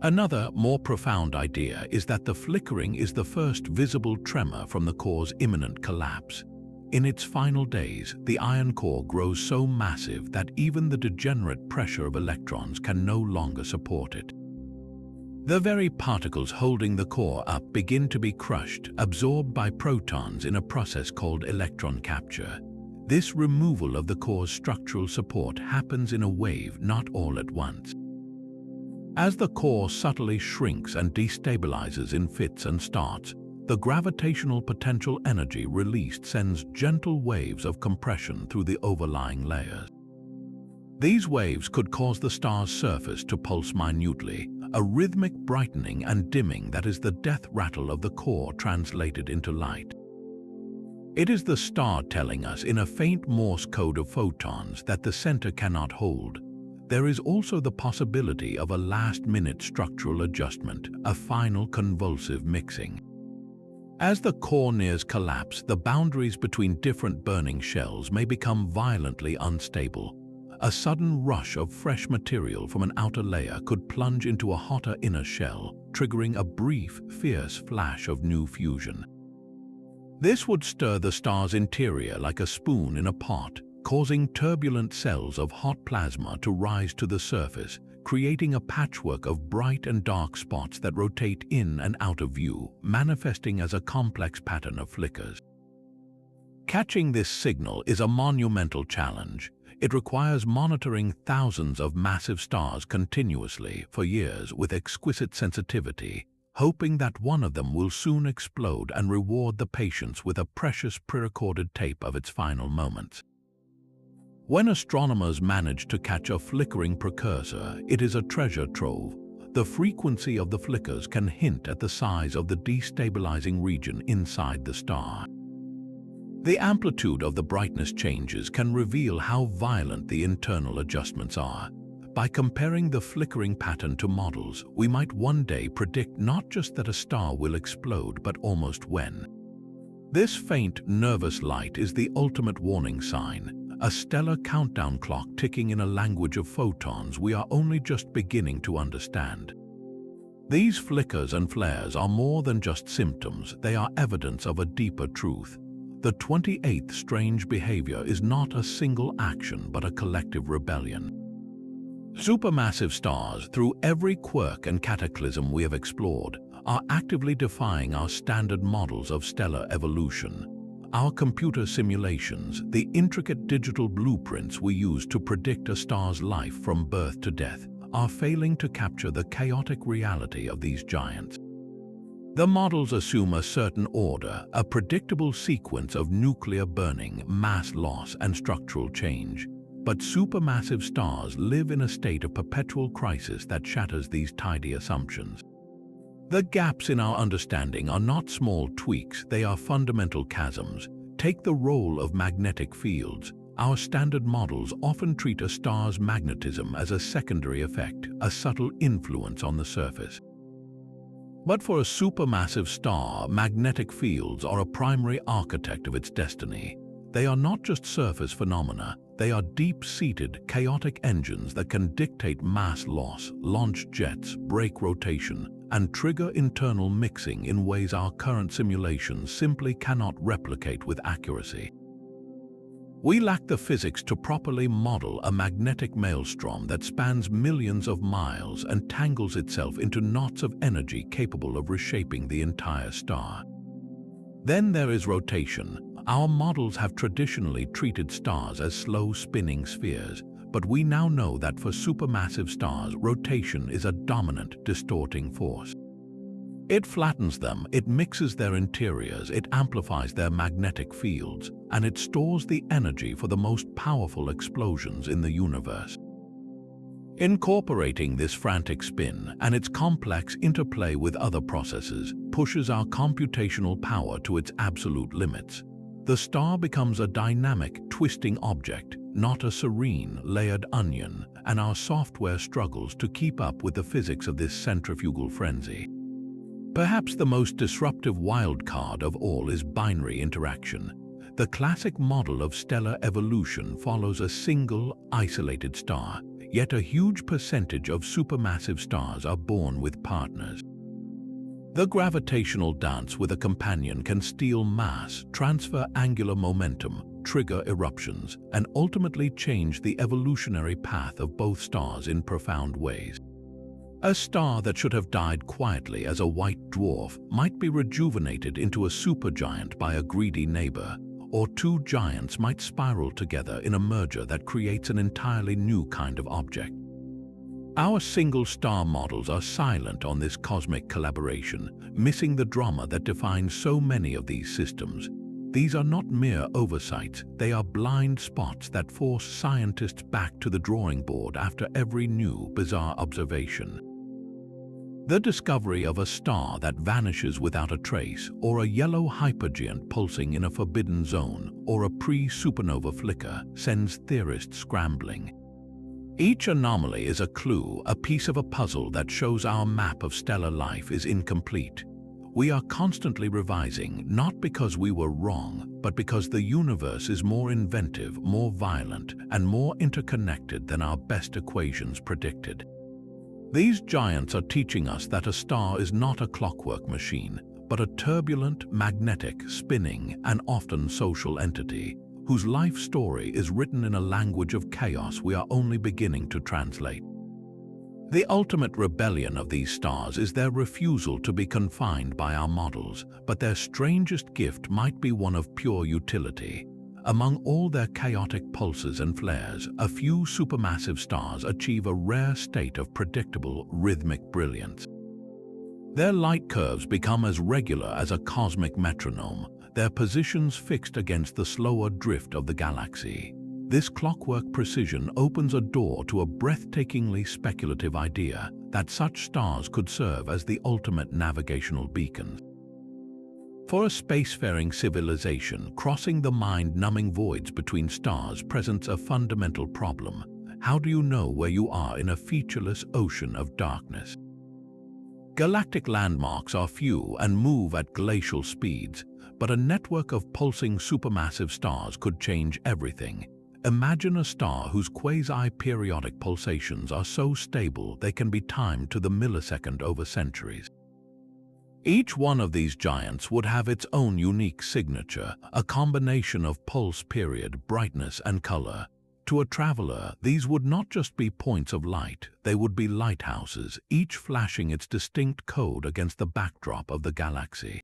Another, more profound idea is that the flickering is the first visible tremor from the core's imminent collapse. In its final days, the iron core grows so massive that even the degenerate pressure of electrons can no longer support it. The very particles holding the core up begin to be crushed, absorbed by protons in a process called electron capture. This removal of the core's structural support happens in a wave, not all at once. As the core subtly shrinks and destabilizes in fits and starts, the gravitational potential energy released sends gentle waves of compression through the overlying layers. These waves could cause the star's surface to pulse minutely, a rhythmic brightening and dimming that is the death rattle of the core translated into light. It is the star telling us in a faint Morse code of photons that the center cannot hold. There is also the possibility of a last-minute structural adjustment, a final convulsive mixing. As the core nears collapse, the boundaries between different burning shells may become violently unstable. A sudden rush of fresh material from an outer layer could plunge into a hotter inner shell, triggering a brief, fierce flash of new fusion. This would stir the star's interior like a spoon in a pot, causing turbulent cells of hot plasma to rise to the surface, creating a patchwork of bright and dark spots that rotate in and out of view, manifesting as a complex pattern of flickers. Catching this signal is a monumental challenge. It requires monitoring thousands of massive stars continuously for years with exquisite sensitivity, hoping that one of them will soon explode and reward the patience with a precious pre-recorded tape of its final moments. When astronomers manage to catch a flickering precursor, it is a treasure trove. The frequency of the flickers can hint at the size of the destabilizing region inside the star. The amplitude of the brightness changes can reveal how violent the internal adjustments are. By comparing the flickering pattern to models, we might one day predict not just that a star will explode, but almost when. This faint, nervous light is the ultimate warning sign, a stellar countdown clock ticking in a language of photons we are only just beginning to understand. These flickers and flares are more than just symptoms, they are evidence of a deeper truth. The 28th strange behavior is not a single action but a collective rebellion. Supermassive stars, through every quirk and cataclysm we have explored, are actively defying our standard models of stellar evolution. Our computer simulations, the intricate digital blueprints we use to predict a star's life from birth to death, are failing to capture the chaotic reality of these giants. The models assume a certain order, a predictable sequence of nuclear burning, mass loss, and structural change. But supermassive stars live in a state of perpetual crisis that shatters these tidy assumptions. The gaps in our understanding are not small tweaks, they are fundamental chasms. Take the role of magnetic fields. Our standard models often treat a star's magnetism as a secondary effect, a subtle influence on the surface. But for a supermassive star, magnetic fields are a primary architect of its destiny. They are not just surface phenomena, they are deep-seated, chaotic engines that can dictate mass loss, launch jets, break rotation, and trigger internal mixing in ways our current simulations simply cannot replicate with accuracy. We lack the physics to properly model a magnetic maelstrom that spans millions of miles and tangles itself into knots of energy capable of reshaping the entire star. Then there is rotation. Our models have traditionally treated stars as slow spinning spheres, but we now know that for supermassive stars, rotation is a dominant, distorting force. It flattens them, it mixes their interiors, it amplifies their magnetic fields, and it stores the energy for the most powerful explosions in the universe. Incorporating this frantic spin and its complex interplay with other processes pushes our computational power to its absolute limits. The star becomes a dynamic, twisting object, not a serene, layered onion, and our software struggles to keep up with the physics of this centrifugal frenzy. Perhaps the most disruptive wildcard of all is binary interaction. The classic model of stellar evolution follows a single, isolated star, yet a huge percentage of supermassive stars are born with partners. The gravitational dance with a companion can steal mass, transfer angular momentum, trigger eruptions, and ultimately change the evolutionary path of both stars in profound ways. A star that should have died quietly as a white dwarf might be rejuvenated into a supergiant by a greedy neighbor, or two giants might spiral together in a merger that creates an entirely new kind of object. Our single-star models are silent on this cosmic collaboration, missing the drama that defines so many of these systems. These are not mere oversights, they are blind spots that force scientists back to the drawing board after every new, bizarre observation. The discovery of a star that vanishes without a trace, or a yellow hypergiant pulsing in a forbidden zone, or a pre-supernova flicker, sends theorists scrambling. Each anomaly is a clue, a piece of a puzzle that shows our map of stellar life is incomplete. We are constantly revising, not because we were wrong, but because the universe is more inventive, more violent, and more interconnected than our best equations predicted. These giants are teaching us that a star is not a clockwork machine, but a turbulent, magnetic, spinning, and often social entity, whose life story is written in a language of chaos we are only beginning to translate. The ultimate rebellion of these stars is their refusal to be confined by our models, but their strangest gift might be one of pure utility. Among all their chaotic pulses and flares, a few supermassive stars achieve a rare state of predictable, rhythmic brilliance. Their light curves become as regular as a cosmic metronome, their positions fixed against the slower drift of the galaxy. This clockwork precision opens a door to a breathtakingly speculative idea that such stars could serve as the ultimate navigational beacons. For a spacefaring civilization, crossing the mind-numbing voids between stars presents a fundamental problem. How do you know where you are in a featureless ocean of darkness? Galactic landmarks are few and move at glacial speeds, but a network of pulsing supermassive stars could change everything. Imagine a star whose quasi-periodic pulsations are so stable they can be timed to the millisecond over centuries. Each one of these giants would have its own unique signature, a combination of pulse period, brightness, and color. To a traveler, these would not just be points of light, they would be lighthouses, each flashing its distinct code against the backdrop of the galaxy.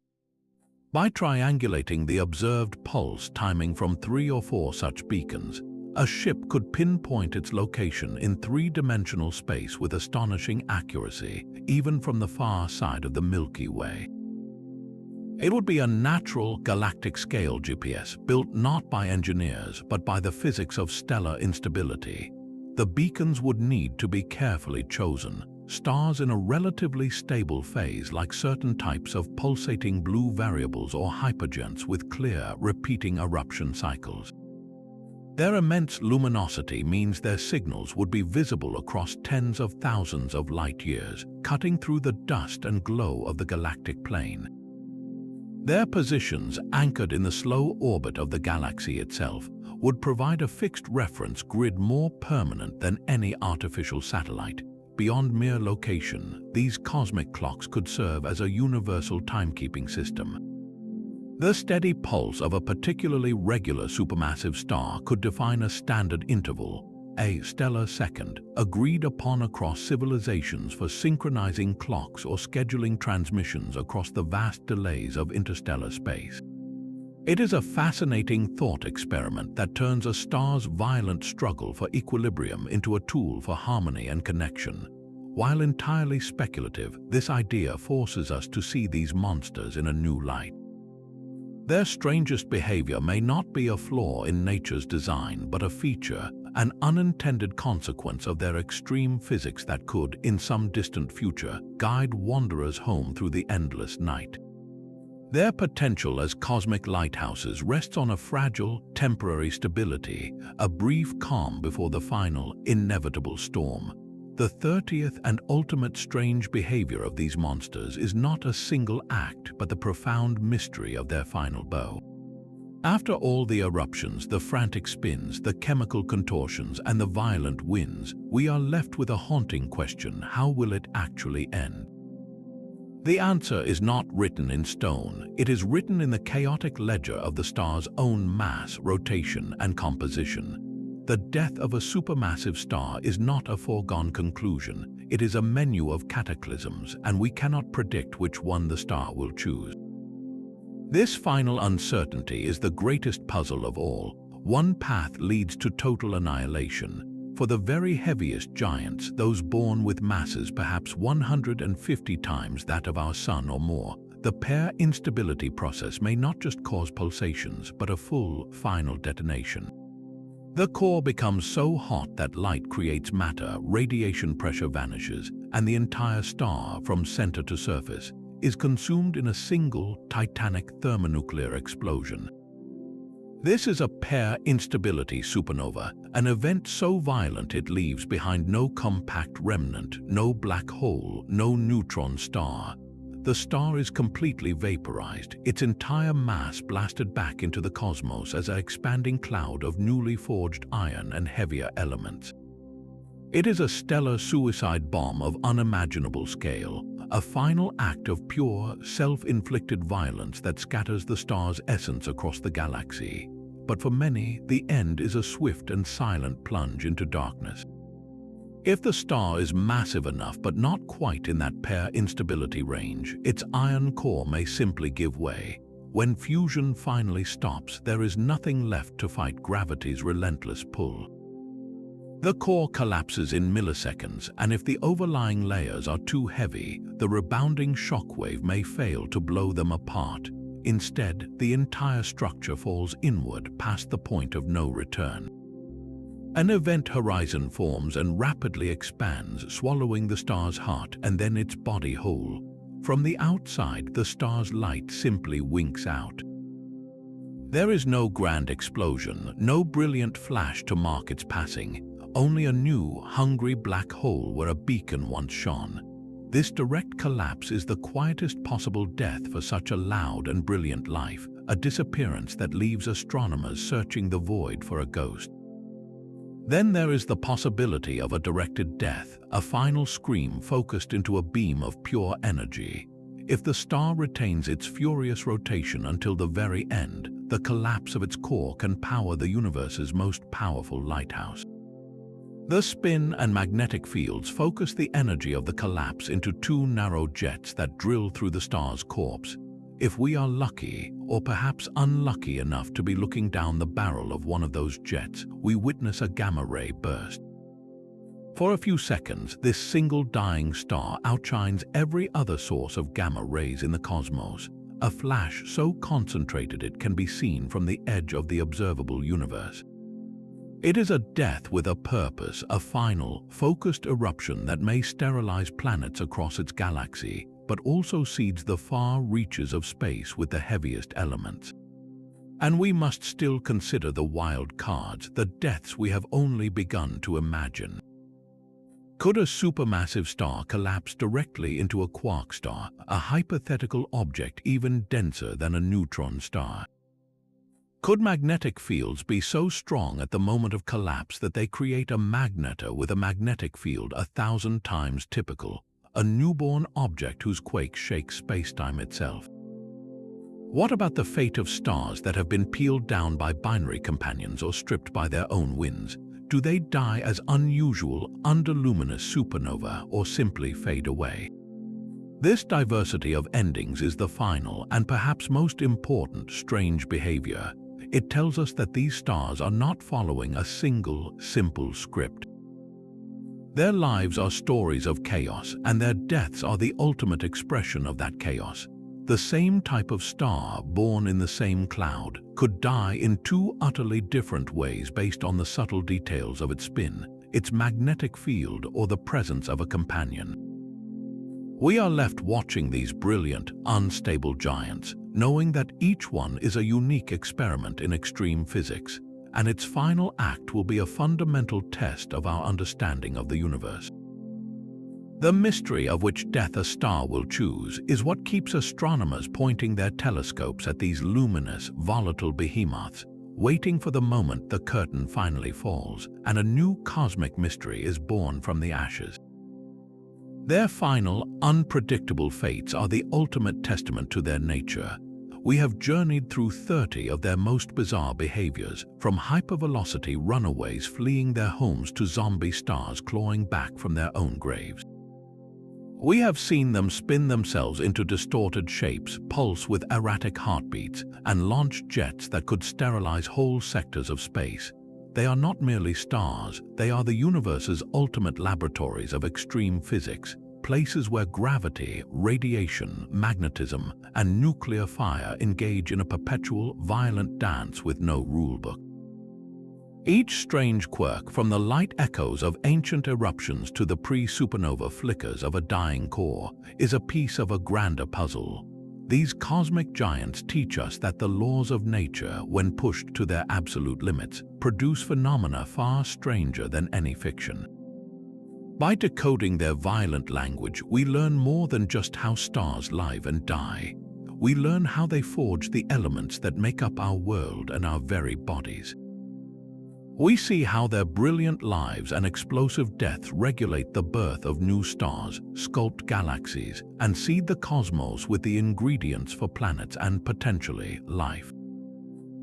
By triangulating the observed pulse timing from 3 or 4 such beacons, a ship could pinpoint its location in 3-dimensional space with astonishing accuracy, even from the far side of the Milky Way. It would be a natural galactic-scale GPS, built not by engineers but by the physics of stellar instability. The beacons would need to be carefully chosen, stars in a relatively stable phase like certain types of pulsating blue variables or hypergiants with clear, repeating eruption cycles. Their immense luminosity means their signals would be visible across tens of thousands of light-years, cutting through the dust and glow of the galactic plane. Their positions, anchored in the slow orbit of the galaxy itself, would provide a fixed reference grid more permanent than any artificial satellite. Beyond mere location, these cosmic clocks could serve as a universal timekeeping system. The steady pulse of a particularly regular supermassive star could define a standard interval, a stellar second, agreed upon across civilizations for synchronizing clocks or scheduling transmissions across the vast delays of interstellar space. It is a fascinating thought experiment that turns a star's violent struggle for equilibrium into a tool for harmony and connection. While entirely speculative, this idea forces us to see these monsters in a new light. Their strangest behavior may not be a flaw in nature's design, but a feature, an unintended consequence of their extreme physics that could, in some distant future, guide wanderers home through the endless night. Their potential as cosmic lighthouses rests on a fragile, temporary stability, a brief calm before the final, inevitable storm. The 30th and ultimate strange behavior of these monsters is not a single act, but the profound mystery of their final bow. After all the eruptions, the frantic spins, the chemical contortions, and the violent winds, we are left with a haunting question: how will it actually end? The answer is not written in stone. It is written in the chaotic ledger of the star's own mass, rotation, and composition. The death of a supermassive star is not a foregone conclusion. It is a menu of cataclysms, and we cannot predict which one the star will choose. This final uncertainty is the greatest puzzle of all. One path leads to total annihilation. For the very heaviest giants, those born with masses perhaps 150 times that of our Sun or more, the pair instability process may not just cause pulsations, but a full, final detonation. The core becomes so hot that light creates matter, radiation pressure vanishes, and the entire star, from center to surface, is consumed in a single, titanic thermonuclear explosion. This is a pair instability supernova, an event so violent it leaves behind no compact remnant, no black hole, no neutron star. The star is completely vaporized, its entire mass blasted back into the cosmos as an expanding cloud of newly forged iron and heavier elements. It is a stellar suicide bomb of unimaginable scale, a final act of pure, self-inflicted violence that scatters the star's essence across the galaxy. But for many, the end is a swift and silent plunge into darkness. If the star is massive enough but not quite in that pair instability range, its iron core may simply give way. When fusion finally stops, there is nothing left to fight gravity's relentless pull. The core collapses in milliseconds, and if the overlying layers are too heavy, the rebounding shockwave may fail to blow them apart. Instead, the entire structure falls inward past the point of no return. An event horizon forms and rapidly expands, swallowing the star's heart and then its body whole. From the outside, the star's light simply winks out. There is no grand explosion, no brilliant flash to mark its passing, only a new, hungry black hole where a beacon once shone. This direct collapse is the quietest possible death for such a loud and brilliant life, a disappearance that leaves astronomers searching the void for a ghost. Then there is the possibility of a directed death, a final scream focused into a beam of pure energy. If the star retains its furious rotation until the very end, the collapse of its core can power the universe's most powerful lighthouse. The spin and magnetic fields focus the energy of the collapse into two narrow jets that drill through the star's corpse. If we are lucky, or perhaps unlucky enough to be looking down the barrel of one of those jets, we witness a gamma-ray burst. For a few seconds, this single dying star outshines every other source of gamma rays in the cosmos, a flash so concentrated it can be seen from the edge of the observable universe. It is a death with a purpose, a final, focused eruption that may sterilize planets across its galaxy, but also seeds the far reaches of space with the heaviest elements. And we must still consider the wild cards, the deaths we have only begun to imagine. Could a supermassive star collapse directly into a quark star, a hypothetical object even denser than a neutron star? Could magnetic fields be so strong at the moment of collapse that they create a magnetar with a magnetic field 1,000 times typical, a newborn object whose quake shakes spacetime itself? What about the fate of stars that have been peeled down by binary companions or stripped by their own winds? Do they die as unusual, underluminous supernova or simply fade away? This diversity of endings is the final and perhaps most important strange behavior. It tells us that these stars are not following a single, simple script. Their lives are stories of chaos, and their deaths are the ultimate expression of that chaos. The same type of star, born in the same cloud, could die in two utterly different ways based on the subtle details of its spin, its magnetic field, or the presence of a companion. We are left watching these brilliant, unstable giants, knowing that each one is a unique experiment in extreme physics, and its final act will be a fundamental test of our understanding of the universe. The mystery of which death a star will choose is what keeps astronomers pointing their telescopes at these luminous, volatile behemoths, waiting for the moment the curtain finally falls and a new cosmic mystery is born from the ashes. Their final, unpredictable fates are the ultimate testament to their nature. We have journeyed through 30 of their most bizarre behaviors, from hypervelocity runaways fleeing their homes to zombie stars clawing back from their own graves. We have seen them spin themselves into distorted shapes, pulse with erratic heartbeats, and launch jets that could sterilize whole sectors of space. They are not merely stars, they are the universe's ultimate laboratories of extreme physics, places where gravity, radiation, magnetism, and nuclear fire engage in a perpetual, violent dance with no rulebook. Each strange quirk, from the light echoes of ancient eruptions to the pre-supernova flickers of a dying core, is a piece of a grander puzzle. These cosmic giants teach us that the laws of nature, when pushed to their absolute limits, produce phenomena far stranger than any fiction. By decoding their violent language, we learn more than just how stars live and die. We learn how they forge the elements that make up our world and our very bodies. We see how their brilliant lives and explosive death regulate the birth of new stars, sculpt galaxies, and seed the cosmos with the ingredients for planets and potentially life.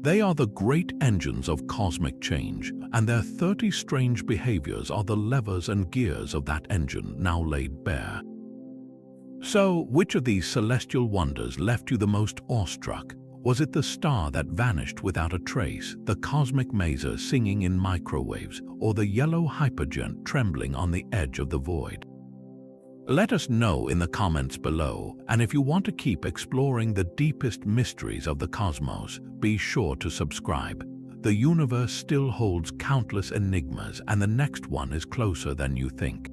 They are the great engines of cosmic change, and their 30 strange behaviors are the levers and gears of that engine now laid bare. So, which of these celestial wonders left you the most awestruck? Was it the star that vanished without a trace, the cosmic maser singing in microwaves, or the yellow hypergiant trembling on the edge of the void? Let us know in the comments below, and if you want to keep exploring the deepest mysteries of the cosmos, be sure to subscribe. The universe still holds countless enigmas, and the next one is closer than you think.